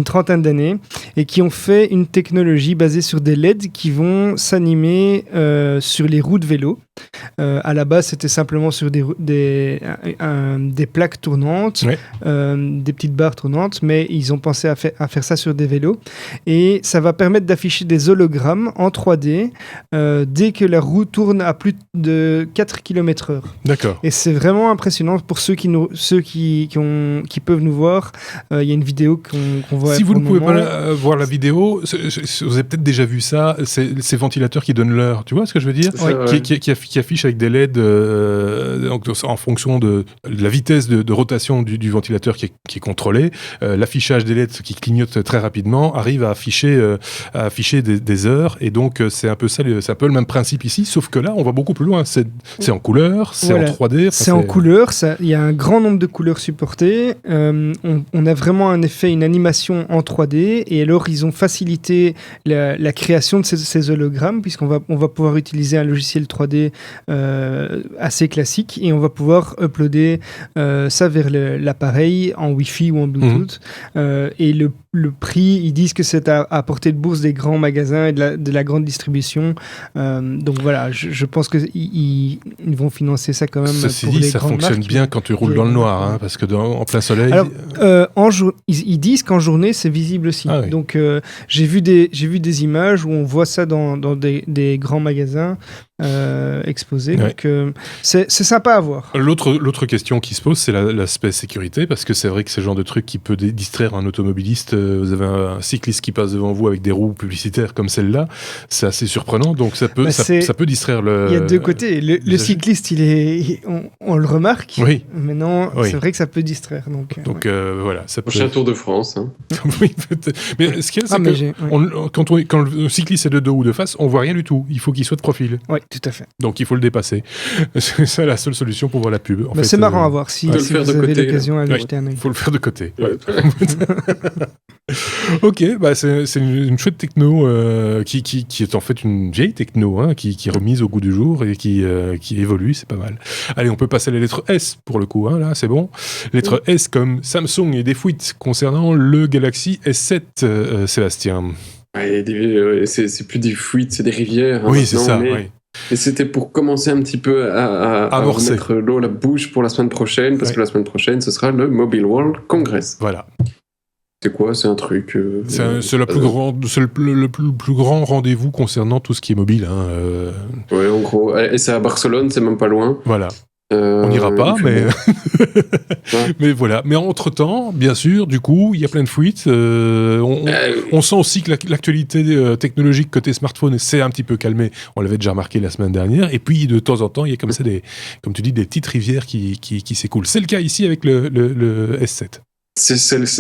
trentaine d'années et qui ont fait une technologie basée sur des LED qui vont s'animer sur les roues de vélo. À la base, c'était simplement sur des plaques tournantes, des petites barres tournantes, mais ils ont pensé à faire ça sur des vélos. Et ça va permettre d'afficher des hologrammes en 3D dès que la roue tourne à plus de 4 km/h. D'accord. Et c'est vraiment impressionnant pour ceux qui peuvent nous voir. Il y a une vidéo qu'on voit. Si vous ne pouvez pas voir la vidéo, vous avez peut-être déjà vu ça, ces ventilateurs qui donnent l'heure. Tu vois ce que je veux dire ? Qui qui affiche avec des LED donc, en fonction de la vitesse de rotation du ventilateur qui est contrôlée. L'affichage des LED qui clignotent très rapidement arrive à afficher des heures, et donc c'est un peu ça, c'est un peu le même principe ici, sauf que là on va beaucoup plus loin. C'est en couleur, c'est en 3D. C'est en couleur, il y a un grand nombre de couleurs supportées. On a vraiment un effet, une animation en 3D, et alors ils ont facilité la création de ces hologrammes, puisqu'on va pouvoir utiliser un logiciel 3D assez classique, et on va pouvoir uploader ça vers l'appareil en Wi-Fi ou en Bluetooth. Et le prix, ils disent que c'est à portée de bourse des grands magasins et de la grande distribution. Donc voilà, je pense qu'ils vont financer ça quand même. Ceci pour dit, les ça grandes fonctionne marques. bien quand tu roules dans le noir, hein, parce que en plein soleil... Alors, ils disent qu'en journée, c'est visible aussi. Ah oui. Donc, j'ai vu des images où on voit ça dans des grands magasins exposés. Ouais. Donc, c'est sympa à voir. L'autre question qui se pose, c'est l'aspect sécurité, parce que c'est vrai que c'est le genre de truc qui peut distraire un automobiliste. Vous avez un cycliste qui passe devant vous avec des roues publicitaires comme celle-là, c'est assez surprenant, donc ça peut distraire le... Il y a deux côtés. Le cycliste, on le remarque. Oui. Maintenant, Oui. c'est vrai que ça peut distraire. Donc voilà, ça peut... Prochain Tour de France. Hein. Oui, peut-être. Mais ce qu'il y a, c'est que quand le cycliste est de dos ou de face, on voit rien du tout. Il faut qu'il soit de profil. Oui, tout à fait. Donc il faut le dépasser. C'est ça la seule solution pour voir la pub. En fait, c'est marrant à voir si vous avez l'occasion à aller jeter un œil. Il faut le faire de côté. Ouais. Ok, c'est une chouette techno qui est en fait une vieille techno, hein, qui est remise au goût du jour et qui évolue, c'est pas mal. Allez, on peut passer à la lettre S pour le coup, hein, là c'est bon. Lettre S comme Samsung et des fuites concernant le Galaxy S7, Sébastien. Ouais, c'est plus des fuites, c'est des rivières. Oui, c'est ça. Mais... Oui. Et c'était pour commencer un petit peu à remettre l'eau à la bouche pour la semaine prochaine, parce que la semaine prochaine, ce sera le Mobile World Congress. Voilà. C'est quoi? C'est un truc... c'est le plus grand rendez-vous concernant tout ce qui est mobile. Hein, Ouais, en gros. Et c'est à Barcelone, c'est même pas loin. Voilà. On n'ira pas, mais... Ouais. mais voilà. Mais entre-temps, bien sûr, du coup, il y a plein de fuites. On sent aussi que l'actualité technologique côté smartphone s'est un petit peu calmée. On l'avait déjà remarqué la semaine dernière. Et puis, de temps en temps, il y a comme ça comme tu dis, des petites rivières qui s'écoulent. C'est le cas ici avec le S7.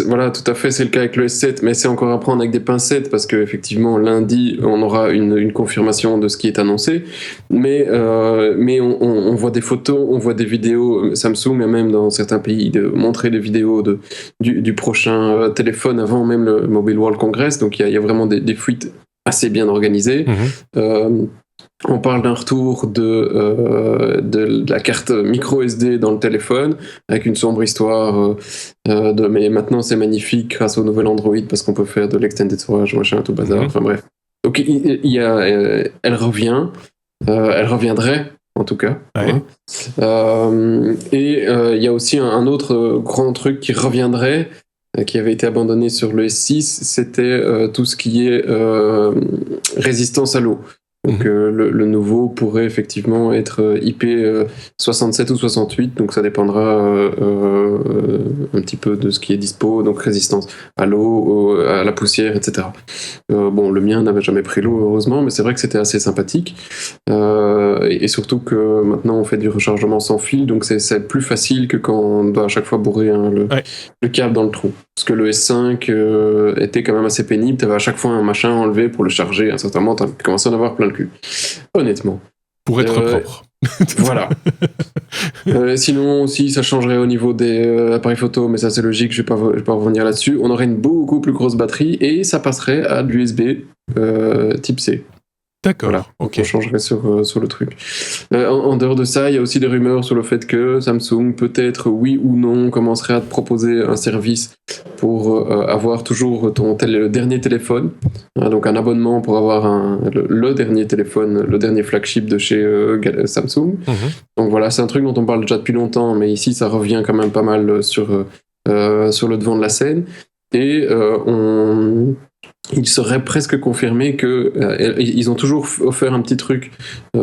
Voilà, tout à fait, c'est le cas avec le S7, mais c'est encore à prendre avec des pincettes, parce qu'effectivement, lundi, on aura une confirmation de ce qui est annoncé, mais on voit des photos, on voit des vidéos, Samsung a même dans certains pays montré des vidéos du prochain téléphone avant même le Mobile World Congress, donc il y a vraiment des fuites assez bien organisées. On parle d'un retour de la carte micro SD dans le téléphone, avec une sombre histoire mais maintenant c'est magnifique grâce au nouvel Android, parce qu'on peut faire de l'extended storage, machin, tout bazar, enfin bref. Donc elle revient, elle reviendrait en tout cas. Ouais. Hein. Et il y a aussi un autre grand truc qui reviendrait, qui avait été abandonné sur le S6, c'était tout ce qui est résistance à l'eau. Donc le nouveau pourrait effectivement être IP 67 ou 68, donc ça dépendra un petit peu de ce qui est dispo, donc résistance à l'eau, à la poussière, etc. Bon, le mien n'avait jamais pris l'eau, heureusement, mais c'est vrai que c'était assez sympathique. Et surtout que maintenant on fait du rechargement sans fil, donc c'est plus facile que quand on doit à chaque fois bourrer le câble dans le trou. Parce que le S5 était quand même assez pénible, tu avais à chaque fois un machin enlevé pour le charger, à un certain moment tu commençais à en avoir plein le cul. Honnêtement. Pour être propre. Voilà. Sinon aussi ça changerait au niveau des appareils photo, mais ça c'est logique, je vais pas revenir là-dessus. On aurait une beaucoup plus grosse batterie et ça passerait à de l'USB type C. D'accord, voilà, ok. On changerait sur le truc. En dehors de ça, il y a aussi des rumeurs sur le fait que Samsung, peut-être oui ou non, commencerait à te proposer un service pour avoir toujours le dernier téléphone. Donc un abonnement pour avoir le dernier téléphone, le dernier flagship de chez Samsung. Donc voilà, c'est un truc dont on parle déjà depuis longtemps, mais ici ça revient quand même pas mal sur le devant de la scène. Et il serait presque confirmé qu'ils ont toujours offert un petit truc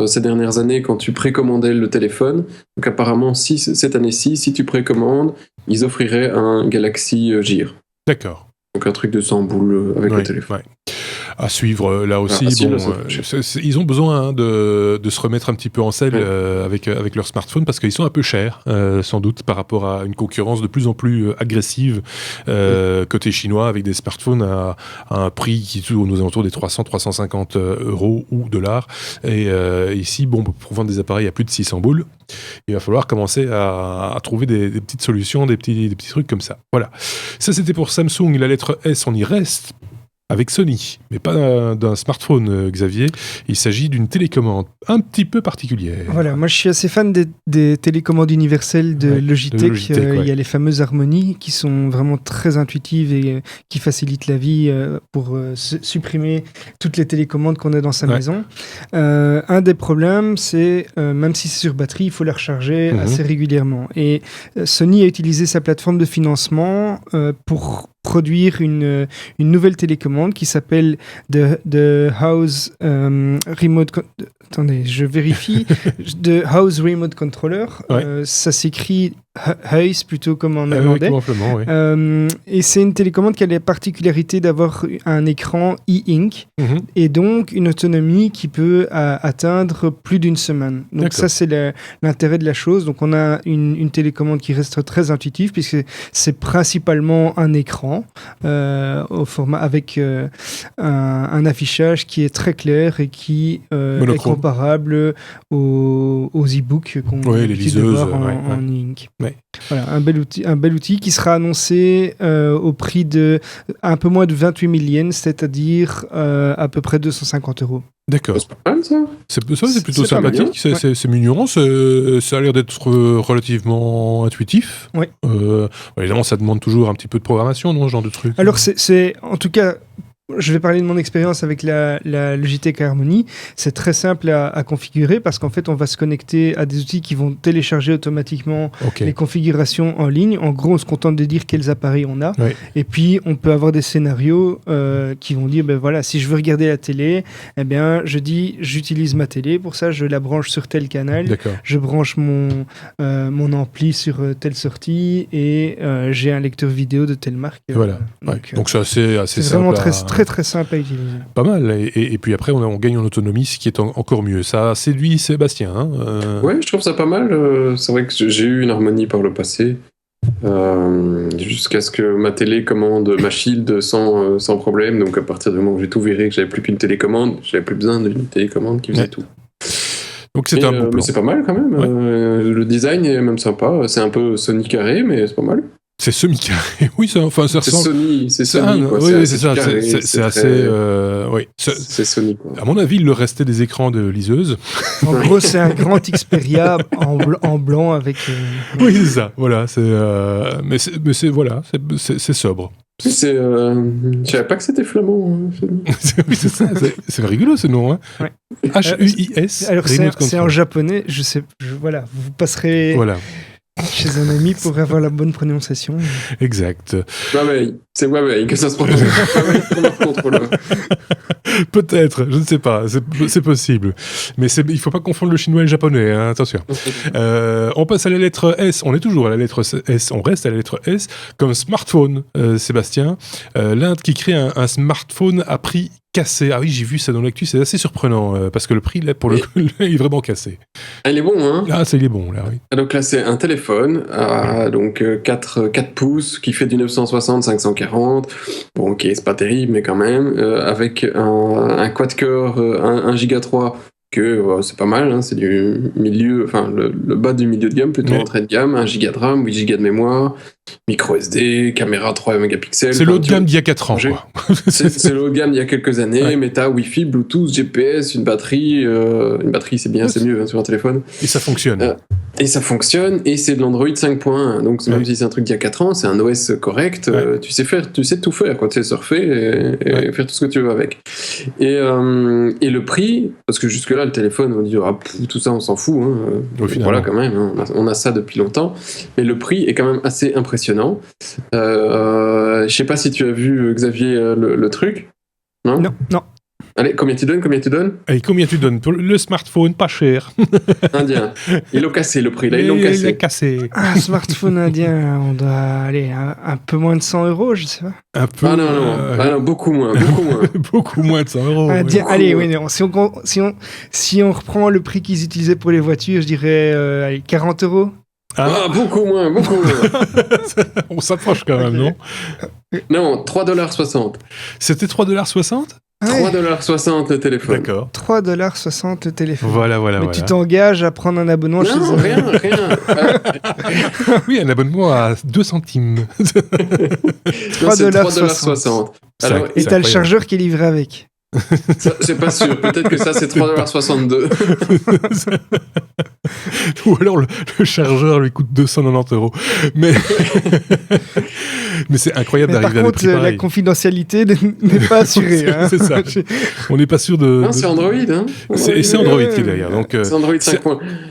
ces dernières années quand tu précommandais le téléphone. Donc apparemment, cette année-ci, si tu précommandes, ils offriraient un Galaxy Gear. D'accord. Donc un truc de 100 boules avec le téléphone. Ouais. À suivre là aussi. Ils ont besoin de se remettre un petit peu en selle avec leur smartphone parce qu'ils sont un peu chers, sans doute, par rapport à une concurrence de plus en plus agressive côté chinois, avec des smartphones à un prix qui tourne aux alentours des 300-350 euros ou dollars. Et ici, pour vendre des appareils à plus de 600 boules, il va falloir commencer à trouver des petites solutions, des petits trucs comme ça. Voilà. Ça, c'était pour Samsung. La lettre S, on y reste avec Sony, mais pas d'un smartphone, Xavier. Il s'agit d'une télécommande un petit peu particulière. Voilà, moi je suis assez fan des télécommandes universelles de Logitech. Il y a les fameuses Harmony qui sont vraiment très intuitives et qui facilitent la vie pour supprimer toutes les télécommandes qu'on a dans sa maison. Un des problèmes, c'est, même si c'est sur batterie, il faut la recharger assez régulièrement. Et Sony a utilisé sa plateforme de financement pour produire une nouvelle télécommande qui s'appelle The House Remote... Attendez, je vérifie. The House Remote Controller. Ça s'écrit Huis plutôt comme en néerlandais. Et c'est une télécommande qui a la particularité d'avoir un écran e-ink et donc une autonomie qui peut atteindre plus d'une semaine. Donc ça, c'est l'intérêt de la chose. Donc on a une télécommande qui reste très intuitive puisque c'est principalement un écran au format avec un affichage qui est très clair et qui est comparable aux e-books qu'on peut voir en e-ink. Voilà, un bel outil qui sera annoncé au prix de un peu moins de 28 000 yens, c'est-à-dire à peu près 250 €. D'accord. C'est pas mal, ça. C'est plutôt sympathique, c'est mignon, ça a l'air d'être relativement intuitif. Évidemment, ça demande toujours un petit peu de programmation, non, ce genre de truc. Alors, c'est en tout cas... Je vais parler de mon expérience avec la Logitech Harmony. C'est très simple à configurer parce qu'en fait, on va se connecter à des outils qui vont télécharger automatiquement les configurations en ligne. En gros, on se contente de dire quels appareils on a. Et puis, on peut avoir des scénarios qui vont dire, si je veux regarder la télé, j'utilise ma télé. Pour ça, je la branche sur tel canal. Je branche mon ampli sur telle sortie et j'ai un lecteur vidéo de telle marque. Donc, c'est assez c'est simple. Vraiment très simple à utiliser. Pas mal. Et puis après, on gagne en autonomie, ce qui est encore mieux. Ça séduit Sébastien. Ouais, je trouve ça pas mal. C'est vrai que j'ai eu une Harmony par le passé. Jusqu'à ce que ma télé commande ma Shield sans problème. Donc à partir du moment où j'ai tout viré, que j'avais plus qu'une télécommande, j'avais plus besoin d'une télécommande qui faisait tout. Donc c'est un bon plan. Mais c'est pas mal quand même. Le design est même sympa. C'est un peu Sony carré, mais c'est pas mal. C'est semi-carré, oui, ça ressemble. C'est Sony, quoi. Oui, c'est ça, c'est assez... C'est Sony, quoi. À mon avis, il leur restait des écrans de liseuse. En gros, c'est un grand Xperia en blanc avec... Oui, c'est ça, voilà. Mais c'est sobre. Je savais pas que c'était flamand. Oui, c'est ça, c'est rigolo ce nom. Hein. HUIS. Alors, c'est en japonais, vous passerez... Chez un ami pour avoir la bonne prononciation. Exact. C'est Huawei que ça se prononce. Contrôleur. Peut-être, je ne sais pas, c'est possible. Mais il ne faut pas confondre le chinois et le japonais, hein, attention. On passe à la lettre S, on est toujours à la lettre S, on reste à la lettre S, comme smartphone, Sébastien. L'Inde qui crée un smartphone à prix cassé. Ah oui, j'ai vu ça dans l'actu, c'est assez surprenant, parce que le prix, là, pour le coup, il est vraiment cassé. Il est bon, hein. Ah, ça, il est bon, là, oui. Donc là, c'est un téléphone à 4 pouces qui fait du 960-540. Bon, ok, c'est pas terrible, mais quand même. Avec un quad-core 1 Giga 3 que c'est pas mal, hein, c'est du milieu, enfin le bas du milieu de gamme, plutôt entrée de gamme, 1 Giga de RAM, 8 Giga de mémoire, micro SD, caméra 3 mégapixels. C'est l'haut de gamme d'il y a 4 ans, quoi. C'est l'haut de gamme d'il y a quelques années, mais t'as Wi-Fi, Bluetooth, GPS, une batterie c'est bien, c'est mieux, hein, sur un téléphone. Et ça fonctionne. Et c'est de l'Android 5.1, donc même si c'est un truc d'il y a 4 ans, c'est un OS correct, tu sais tout faire, quoi, tu sais surfer et faire tout ce que tu veux avec. Et le prix, parce que jusque là le téléphone, on dit tout ça on s'en fout, hein. Voilà, quand même, hein, on a ça depuis longtemps, mais le prix est quand même assez impressionnant. Je sais pas si tu as vu, Xavier, le truc. Non. Allez, combien tu donnes Et combien tu donnes pour le smartphone? Pas cher. Indien. Ils l'ont cassé le prix, là, ils l'ont Il l'a cassé. Un smartphone indien, on doit aller un peu moins de 100 €, je sais pas. Un peu. Ah non, beaucoup moins. Beaucoup moins de 100 €. Indien, allez, oui, non, si on reprend le prix qu'ils utilisaient pour les voitures, je dirais allez, 40 €. Ah, beaucoup moins. On s'approche quand même, non? Non, 3,60 $. C'était 3,60 $? 3,60 $ le téléphone. D'accord. 3,60 $ le téléphone. Voilà. Mais tu t'engages à prendre un abonnement chez Non, eux. rien. Oui, un abonnement à 2 centimes. 3,60 $. Alors, Et t'as le chargeur qui est livré avec. ça, c'est pas sûr. Peut-être que ça, c'est 3,62 $. Ou alors le chargeur lui coûte 290 €. Mais c'est incroyable Mais par d'arriver à des contre, prix pareils. la confidentialité n'est pas assurée. Hein. C'est ça. On n'est pas sûr de... Non, c'est Android. Hein. C'est Android qui est derrière. Donc, c'est Android 5.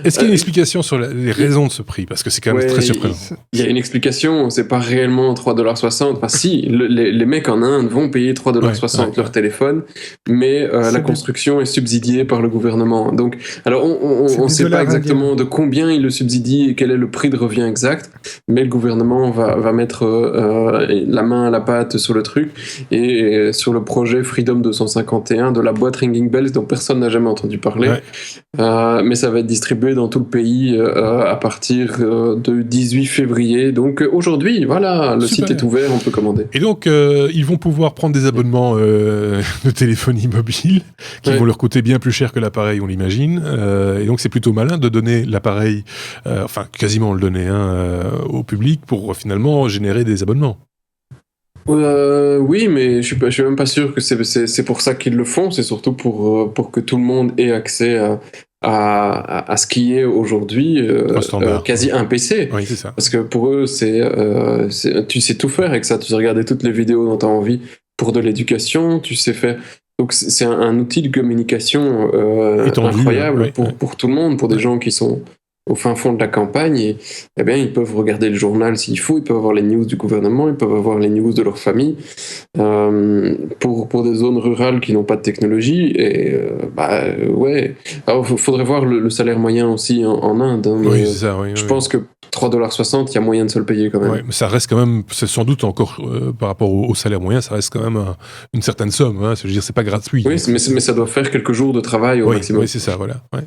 Est-ce qu'il y a une explication sur les raisons de ce prix? Parce que c'est quand même très surprenant. Il y a une explication. C'est pas réellement 3,60 $. Enfin, si, les mecs en Inde vont payer 3,60 $ leur téléphone, mais la construction est subsidiée par le gouvernement. Donc, alors, on ne sait pas exactement de combien il le subsidie et quel est le prix de revient exact, mais le gouvernement va mettre la main à la pâte sur le truc et sur le projet Freedom 251 de la boîte Ringing Bells dont personne n'a jamais entendu parler. Mais ça va être distribué dans tout le pays à partir de 18 février. Donc aujourd'hui, voilà, le site est ouvert, on peut commander. Et donc, ils vont pouvoir prendre des abonnements de téléphonie mobile qui vont leur coûter bien plus cher que l'appareil, on l'imagine. Et donc, c'est plutôt malin de donner l'appareil, enfin, quasiment le donner au public pour finalement générer des abonnements. Oui, mais je suis même pas sûr que c'est pour ça qu'ils le font. C'est surtout pour que tout le monde ait accès à ce qui est aujourd'hui quasi un PC. Oui, c'est ça. Parce que pour eux, tu sais tout faire avec ça. Tu sais regarder toutes les vidéos dont tu as envie pour de l'éducation. Tu sais faire. Donc c'est un outil de communication incroyable pour tout le monde, pour des gens qui sont au fin fond de la campagne, et eh bien, ils peuvent regarder le journal s'il faut, ils peuvent avoir les news du gouvernement, ils peuvent avoir les news de leur famille. Pour des zones rurales qui n'ont pas de technologie, et ouais. Alors, il faudrait voir le salaire moyen aussi en Inde. Hein, oui, c'est ça. Je pense que 3,60 $, il y a moyen de se le payer quand même. Ouais, mais ça reste quand même, c'est sans doute encore par rapport au salaire moyen, ça reste quand même une certaine somme. Hein, je veux dire, c'est pas gratuit. Oui, mais ça doit faire quelques jours de travail au maximum. Oui, c'est ça, voilà. Ouais.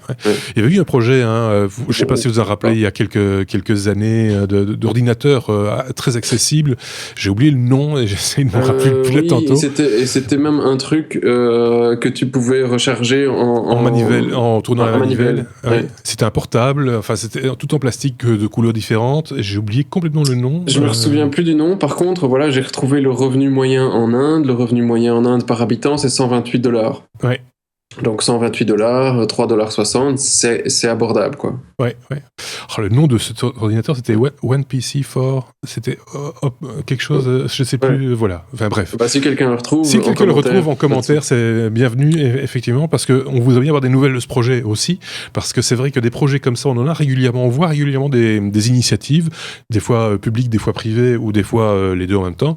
Il y avait eu un projet, je ne sais pas si vous en rappelez, il y a quelques années, d'ordinateur très accessible. J'ai oublié le nom et j'essaie de me rappeler plus tantôt. Et c'était même un truc que tu pouvais recharger en manivelle, en tournant la manivelle. Ouais. C'était un portable, enfin c'était tout en plastique de couleurs différentes. J'ai oublié complètement le nom. Je me souviens plus du nom. Par contre, voilà, j'ai retrouvé le revenu moyen en Inde. Le revenu moyen en Inde par habitant, c'est $128. Ouais. Donc $128, 3,60 $, c'est abordable, quoi. Ouais. Oh, le nom de cet ordinateur, c'était One PC for... C'était quelque chose, je sais plus, voilà. Enfin bref. Bah, si quelqu'un le retrouve... Si quelqu'un le retrouve en commentaire, c'est bienvenu, effectivement, parce qu'on voudrait bien avoir des nouvelles de ce projet aussi, parce que c'est vrai que des projets comme ça, on en a régulièrement, on voit régulièrement des initiatives, des fois publiques, des fois privées, ou des fois les deux en même temps,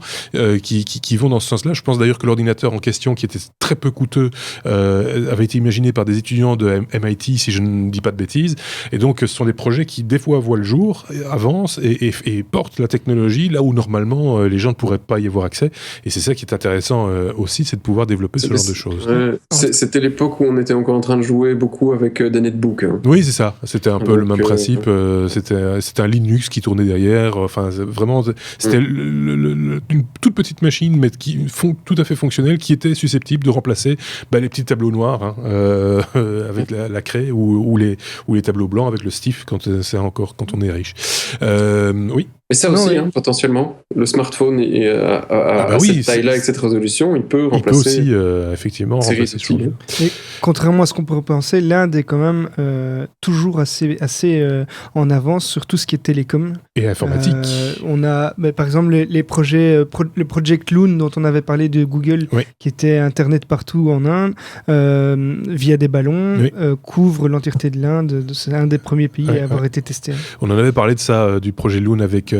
qui vont dans ce sens-là. Je pense d'ailleurs que l'ordinateur en question, qui était très peu coûteux, avait été imaginé par des étudiants de MIT, si je ne dis pas de bêtises, et donc ce sont des projets qui des fois voient le jour, avancent et portent la technologie là où normalement les gens ne pourraient pas y avoir accès, et c'est ça qui est intéressant aussi, c'est de pouvoir développer ce genre de choses. C'était l'époque où on était encore en train de jouer beaucoup avec des netbooks. Hein. Oui, c'est ça, c'était un peu le même principe, c'était un Linux qui tournait derrière, enfin vraiment, c'était une toute petite machine, mais tout à fait fonctionnelle, qui était susceptible de remplacer les petits tableaux noirs avec la craie ou les tableaux blancs avec le stiff quand on est riche. Oui. Mais ça aussi, potentiellement, le smartphone à cette taille-là, avec cette résolution, il peut remplacer... Il peut aussi, effectivement, remplacer ce chose. Et contrairement à ce qu'on pourrait penser, l'Inde est quand même toujours assez en avance sur tout ce qui est télécom. Et informatique. On a, par exemple, les projets, le Project Loon dont on avait parlé de Google, qui était Internet partout en Inde, via des ballons, couvre l'entièreté de l'Inde. C'est un des premiers pays à avoir été testé. On en avait parlé de ça, du projet Loon avec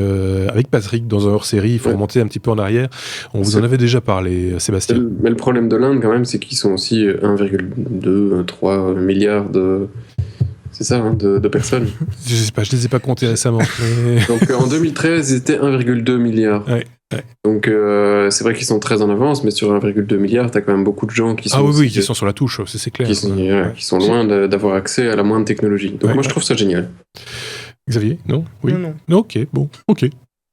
avec Patrick dans un hors-série. Il faut remonter un petit peu en arrière. On vous en avait déjà parlé, Sébastien. Mais le problème de l'Inde, quand même, c'est qu'ils sont aussi 1,2-3 milliards de... C'est ça, hein, de personnes. Je sais pas, je les ai pas comptés récemment. Mais... Donc en 2013, ils étaient 1,2 milliard. Ouais. Donc c'est vrai qu'ils sont très en avance, mais sur 1,2 milliard, t'as quand même beaucoup de gens qui sont... qui sont sur la touche, c'est clair. Qui sont loin d'avoir accès à la moindre technologie. Donc moi, je trouve ça génial. Xavier, non? Oui. Non. Ok, bon, ok.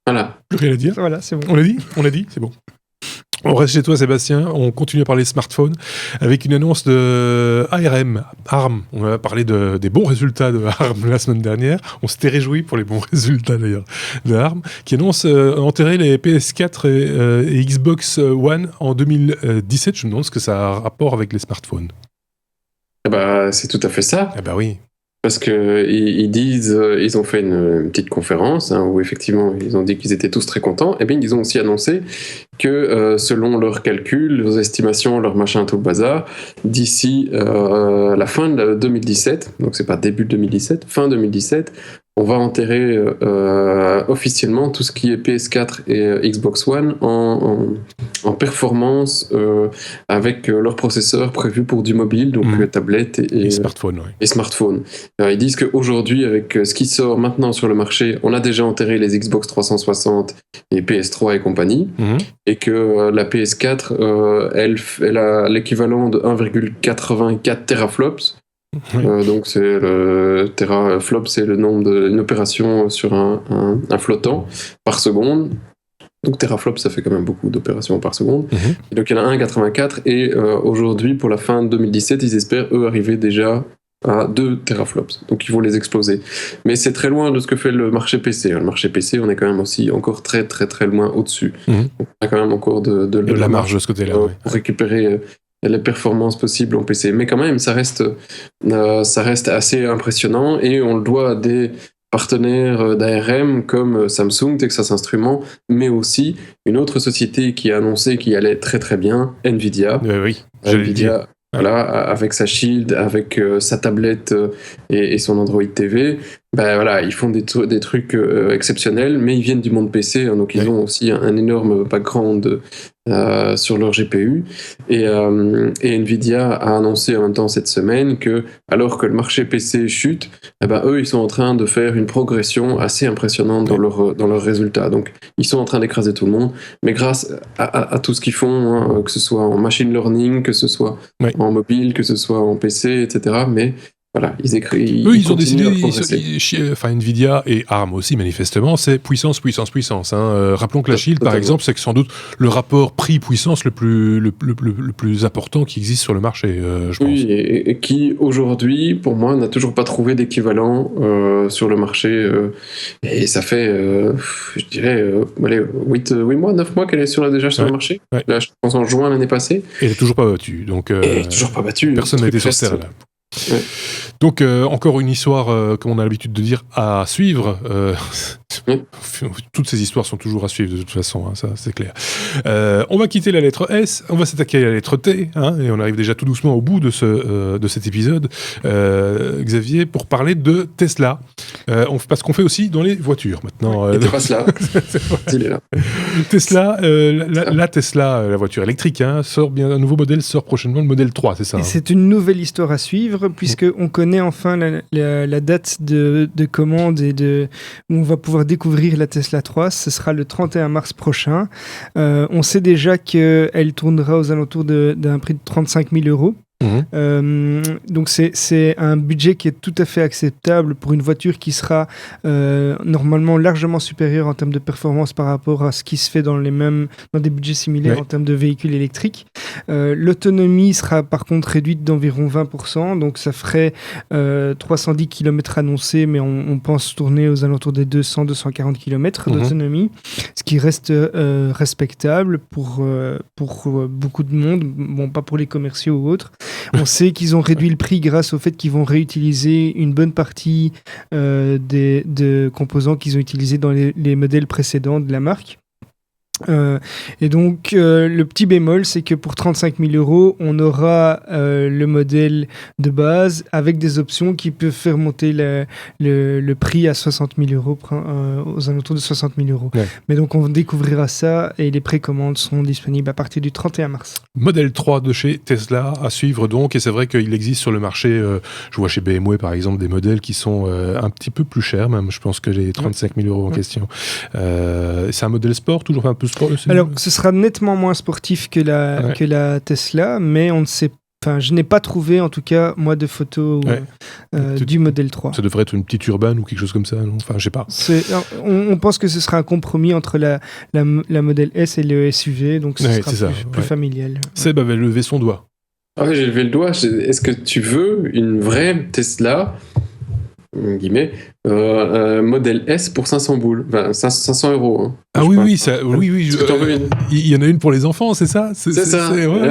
Voilà. Plus rien à dire. Voilà, c'est bon. On l'a dit, c'est bon. On reste chez toi, Sébastien. On continue à parler smartphone avec une annonce de ARM. On a parlé des bons résultats de ARM la semaine dernière. On s'était réjouis pour les bons résultats d'ailleurs de ARM, qui annonce enterrer les PS4 et Xbox One en 2017. Je me demande ce que ça a un rapport avec les smartphones. C'est tout à fait ça. Oui. Parce que ils disent, ils ont fait une petite conférence où effectivement ils ont dit qu'ils étaient tous très contents. Et bien ils ont aussi annoncé que selon leurs calculs, leurs estimations, leur machin tout le bazar, d'ici la fin de 2017, donc c'est pas début 2017, fin 2017, on va enterrer officiellement tout ce qui est PS4 et Xbox One en performance avec leurs processeurs prévus pour du mobile, donc tablette et smartphone. Et smartphone. Alors, ils disent qu'aujourd'hui, avec ce qui sort maintenant sur le marché, on a déjà enterré les Xbox 360 et PS3 et compagnie, et que la PS4, elle a l'équivalent de 1,84 teraflops. Donc c'est le teraflop, c'est le nombre d'une opération sur un flottant par seconde. Donc teraflop, ça fait quand même beaucoup d'opérations par seconde. Et donc il y en a 1,84 et aujourd'hui, pour la fin de 2017, ils espèrent eux arriver déjà à 2 teraflops. Donc ils vont les exploser. Mais c'est très loin de ce que fait le marché PC. Le marché PC, on est quand même aussi encore très très très loin au-dessus. Donc, on a quand même encore de la marge de ce côté-là. Pour récupérer les performances possibles en PC. Mais quand même, ça reste assez impressionnant et on le doit à des partenaires d'ARM comme Samsung, Texas Instruments, mais aussi une autre société qui a annoncé qu'il allait très très bien, Nvidia. Nvidia, voilà, avec sa Shield, avec sa tablette et son Android TV. Ils font des trucs exceptionnels, mais ils viennent du monde PC, donc ils ont aussi un énorme background sur leur GPU. Et Nvidia a annoncé en même temps cette semaine que, alors que le marché PC chute, eux, ils sont en train de faire une progression assez impressionnante dans leurs résultats. Donc, ils sont en train d'écraser tout le monde, mais grâce à tout ce qu'ils font, que ce soit en machine learning, que ce soit en mobile, que ce soit en PC, etc. Mais voilà, ils ont décidé, Nvidia et ARM aussi, manifestement, c'est puissance. Rappelons que la Shield, par exemple, c'est sans doute le rapport prix-puissance le plus important qui existe sur le marché, je pense. Oui, et qui, aujourd'hui, pour moi, n'a toujours pas trouvé d'équivalent sur le marché. Et ça fait, je dirais, 8 mois, 9 mois qu'elle est déjà sur le marché. Là, je pense en juin l'année passée. Et elle n'est toujours pas battue. Donc, personne n'a été sur Terre, là. Donc encore une histoire, comme on a l'habitude de dire, à suivre. Toutes ces histoires sont toujours à suivre de toute façon, ça c'est clair. On va quitter la lettre S, on va s'attaquer à la lettre T, et on arrive déjà tout doucement au bout de cet épisode, Xavier, pour parler de Tesla. Parce qu'on fait aussi dans les voitures maintenant. Il passe là. Il est là. Tesla, la Tesla, la voiture électrique, sort bien, un nouveau modèle sort prochainement, le modèle 3, c'est ça. Et c'est une nouvelle histoire à suivre, puisqu'on connaît enfin la date de commande et où on va pouvoir découvrir la Tesla 3. Ce sera le 31 mars prochain. On sait déjà qu'elle tournera aux alentours d'un prix de 35 000 €. Donc c'est un budget qui est tout à fait acceptable pour une voiture qui sera normalement largement supérieure en termes de performance par rapport à ce qui se fait dans des budgets similaires en termes de véhicules électriques. L'autonomie sera par contre réduite d'environ 20%, donc ça ferait 310 km annoncés, mais on pense tourner aux alentours des 200-240 km d'autonomie, ce qui reste respectable pour beaucoup de monde, bon, pas pour les commerciaux ou autres. On sait qu'ils ont réduit le prix grâce au fait qu'ils vont réutiliser une bonne partie des composants qu'ils ont utilisés dans les modèles précédents de la marque. Et donc, le petit bémol, c'est que pour 35 000 €, on aura le modèle de base avec des options qui peuvent faire monter le prix à 60 000 €, aux alentours de 60 000 €. Ouais. Mais donc, on découvrira ça et les précommandes seront disponibles à partir du 31 mars. Modèle 3 de chez Tesla à suivre donc, et c'est vrai qu'il existe sur le marché, je vois chez BMW par exemple, des modèles qui sont un petit peu plus chers, même je pense que les 35 000 € en question. C'est un modèle sport, toujours un peu sport. Alors, ce sera nettement moins sportif que la Tesla, mais on ne sait pas. Enfin, je n'ai pas trouvé, en tout cas, moi, de photos du modèle 3. Ça devrait être une petite urbaine ou quelque chose comme ça, non ? Enfin, je sais pas. On pense que ce sera un compromis entre la modèle S et le SUV, donc ce sera plus familial. Seb avait levé son doigt. Ah oui, j'ai levé le doigt. Est-ce que tu veux une vraie Tesla, guillemets, modèle S pour 500 boules, enfin 500 €. Hein. Ah oui, ça, oui. Il y en a une pour les enfants, c'est ça ? C'est ça.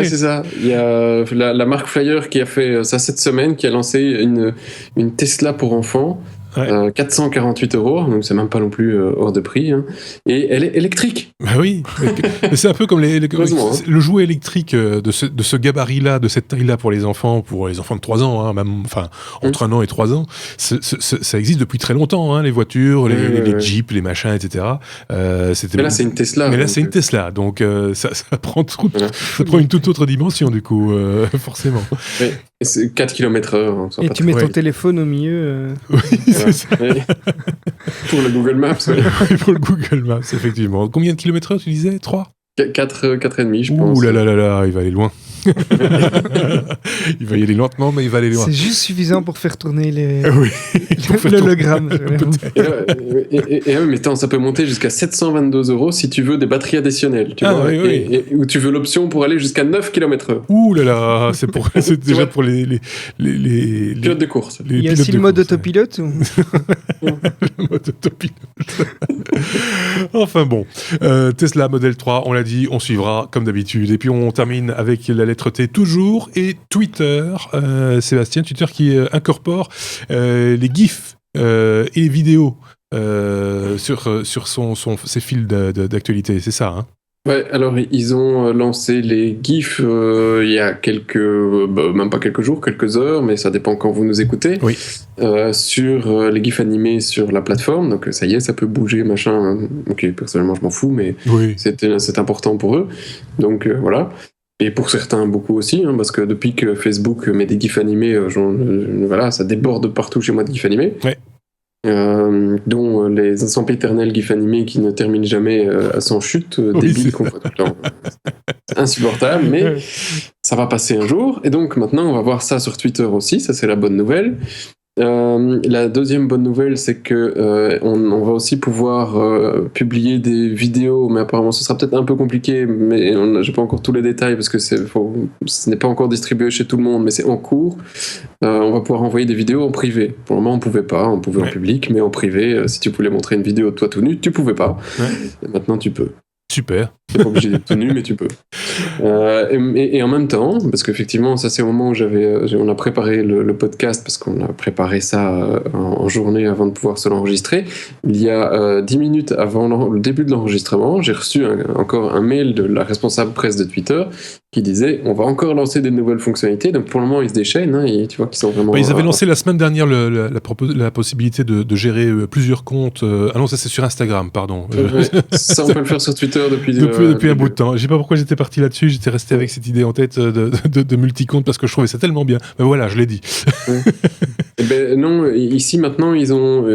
C'est ça. Il y a la marque Flyer qui a fait ça cette semaine, qui a lancé une Tesla pour enfants. 448 €, donc c'est même pas non plus hors de prix, hein. Et elle est électrique. Bah oui, mais c'est un peu comme le jouet électrique de ce gabarit-là, de cette taille-là pour les enfants de 3 ans, hein, même, enfin entre 1 an et 3 ans, ça existe depuis très longtemps, hein, les voitures, les Jeeps, les machins, etc. Mais là c'est une Tesla. Mais là c'est une Tesla, donc ça prend une toute autre dimension du coup, forcément. Mais c'est 4 km/h. Hein, et tu mets ton téléphone au milieu. Oui, c'est ça. Pour le Google Maps. Oui, pour le Google Maps, effectivement. Combien de kilomètres heure tu disais ? 3 ? 4,5, je pense. Ouh là, il va aller loin. Il va y aller lentement, mais il va aller loin. C'est juste suffisant pour faire tourner l'hologramme. Mais attends, ça peut monter jusqu'à 722 € si tu veux des batteries additionnelles. Tu vois, ou tu veux l'option pour aller jusqu'à 9 km/h. Ouh là là, c'est déjà pour les pilotes de course. Il y a aussi le mode autopilote ou... Le mode autopilote. Enfin bon, Tesla Model 3, on l'a dit, on suivra comme d'habitude. Et puis on termine avec la lettre T toujours, et Twitter, Sébastien, Twitter qui incorpore les GIFs et les vidéos sur ses fils d'actualité, c'est ça, hein ? Ouais, alors ils ont lancé les GIFs il y a même pas quelques jours, quelques heures, mais ça dépend quand vous nous écoutez, sur les GIFs animés sur la plateforme, donc ça y est, ça peut bouger, machin, hein. Ok, personnellement je m'en fous, mais c'est important pour eux, donc voilà. Et pour certains, beaucoup aussi, hein, parce que depuis que Facebook met des GIFs animés, voilà, ça déborde partout chez moi de GIFs animés. Ouais. Dont les sempiternels GIFs animés qui ne terminent jamais sans chute, débiles qu'on voit tout le temps. C'est insupportable, mais ça va passer un jour. Et donc maintenant, on va voir ça sur Twitter aussi, ça c'est la bonne nouvelle. La deuxième bonne nouvelle, c'est que on va aussi pouvoir publier des vidéos, mais apparemment ce sera peut-être un peu compliqué, mais j'ai pas encore tous les détails parce que ce n'est pas encore distribué chez tout le monde, mais c'est en cours. On va pouvoir envoyer des vidéos en privé. Pour le moment, on pouvait pas, on pouvait en public, mais en privé, si tu voulais montrer une vidéo de toi tout nu, tu pouvais pas. Et maintenant, tu peux. Super. T'es pas obligé d'être tout nu, mais tu peux. Et en même temps, parce qu'effectivement, ça c'est au moment où on a préparé le podcast, parce qu'on a préparé ça en journée avant de pouvoir se l'enregistrer. Il y a 10 minutes avant le début de l'enregistrement, j'ai reçu encore un mail de la responsable presse de Twitter qui disait on va encore lancer des nouvelles fonctionnalités. Donc pour le moment, ils se déchaînent, hein, et tu vois qu'ils sont vraiment... Ils avaient lancé la semaine dernière la possibilité de gérer plusieurs comptes. Ah non, ça c'est sur Instagram, pardon. Ça, on peut le faire sur Twitter depuis un bout de temps. Je sais pas pourquoi j'étais parti là-dessus, j'étais resté avec cette idée en tête de multi-compte parce que je trouvais ça tellement bien. Mais voilà, je l'ai dit. Non, ici maintenant, ils ont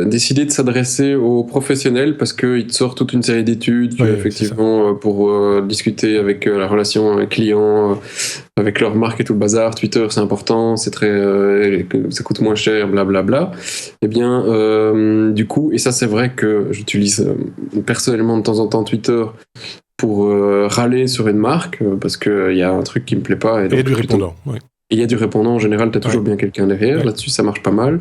décidé de s'adresser aux professionnels parce qu'ils te sortent toute une série d'études, effectivement, pour discuter avec la relation client, avec leur marque et tout le bazar. Twitter, c'est important, c'est ça coûte moins cher, blablabla. Et bien, du coup, et ça, c'est vrai que j'utilise personnellement de temps en temps Twitter pour râler sur une marque parce qu'il y a un truc qui me plaît pas. Et du répondant, oui. Il y a du répondant, en général, tu as toujours bien quelqu'un derrière. Là-dessus, ça marche pas mal.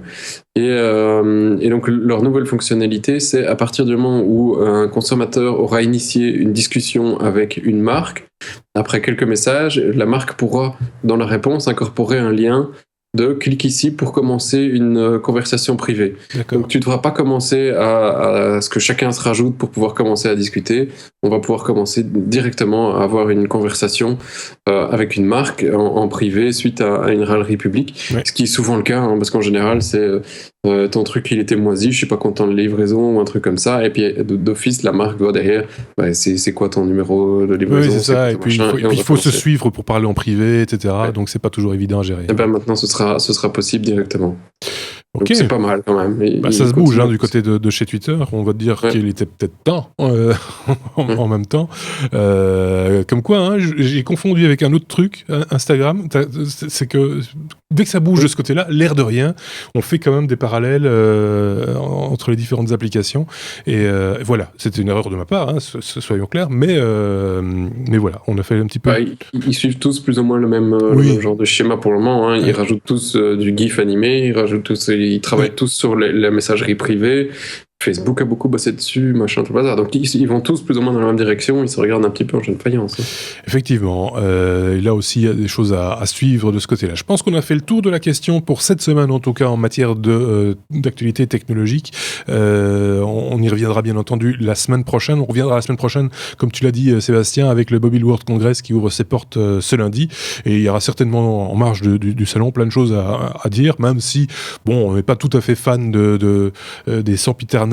Et donc, leur nouvelle fonctionnalité, c'est à partir du moment où un consommateur aura initié une discussion avec une marque, après quelques messages, la marque pourra, dans la réponse, incorporer un lien de clique ici pour commencer une conversation privée. D'accord. Donc tu ne devras pas commencer à ce que chacun se rajoute pour pouvoir commencer à discuter. On va pouvoir commencer directement à avoir une conversation avec une marque en privé suite à une râlerie publique. Ouais. Ce qui est souvent le cas, parce qu'en général, c'est ton truc il était moisi, je suis pas content de livraison ou un truc comme ça. Et puis d'office, la marque doit derrière, c'est quoi ton numéro de livraison? Oui, c'est ça. Et puis il faut se suivre pour parler en privé, etc. Ouais. Donc c'est pas toujours évident à gérer. Et maintenant, ce sera possible directement. Ok. Donc c'est pas mal quand même. Ça se bouge du côté de chez Twitter. On va te dire qu'il était peut-être temps en même temps. Comme quoi, j'ai confondu avec un autre truc, Instagram. C'est que dès que ça bouge de ce côté-là, l'air de rien, on fait quand même des parallèles entre les différentes applications. Et voilà, c'était une erreur de ma part, soyons clairs. Mais voilà, on a fait un petit peu... Ils suivent tous plus ou moins le même genre de schéma pour le moment. Ils rajoutent tous du GIF animé, ils travaillent tous sur la messagerie privée. Facebook a beaucoup bossé dessus, machin, tout le bazar. Donc ils vont tous plus ou moins dans la même direction, ils se regardent un petit peu en jeune faïence. Effectivement, là aussi il y a des choses à suivre de ce côté-là. Je pense qu'on a fait le tour de la question pour cette semaine, en tout cas en matière d'actualité technologique. On y reviendra bien entendu la semaine prochaine. On reviendra la semaine prochaine, comme tu l'as dit Sébastien, avec le Mobile World Congress qui ouvre ses portes ce lundi. Et il y aura certainement en marge du salon plein de choses à dire, même si, on n'est pas tout à fait fan des sempiternels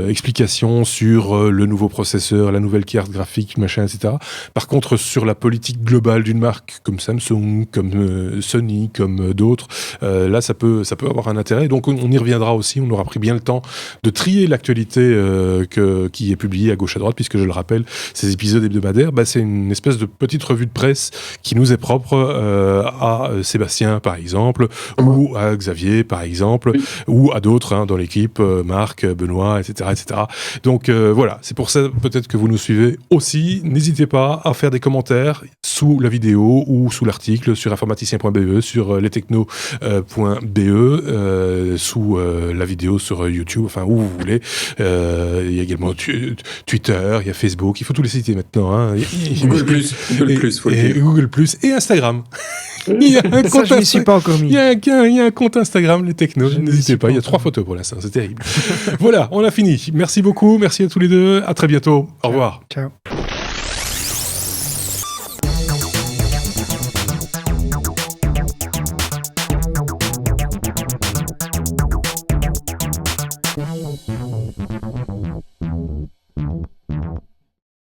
explications sur le nouveau processeur, la nouvelle carte graphique, machin, etc. Par contre, sur la politique globale d'une marque comme Samsung, comme Sony, comme d'autres, là, ça peut avoir un intérêt. Donc, on y reviendra aussi. On aura pris bien le temps de trier l'actualité qui est publiée à gauche à droite, puisque je le rappelle, ces épisodes hebdomadaires, c'est une espèce de petite revue de presse qui nous est propre à Sébastien, par exemple, ou à Xavier, par exemple, ou à d'autres dans l'équipe, Marc, Benoît, etc. Donc voilà, c'est pour ça peut-être que vous nous suivez aussi. N'hésitez pas à faire des commentaires sous la vidéo ou sous l'article sur informaticien.be, sur lestechno.be, sous la vidéo sur YouTube, enfin où vous voulez. Il y a également Twitter, il y a Facebook, il faut tous les citer maintenant. Google Plus et Instagram. Il y a un compte je m'y suis pas encore mis. Il y a un compte Instagram, les technos. N'hésitez pas, il y a 3 photos pour l'instant, c'est terrible. Voilà, on a fini. Merci beaucoup, merci à tous les deux. À très bientôt. Au revoir. Ciao.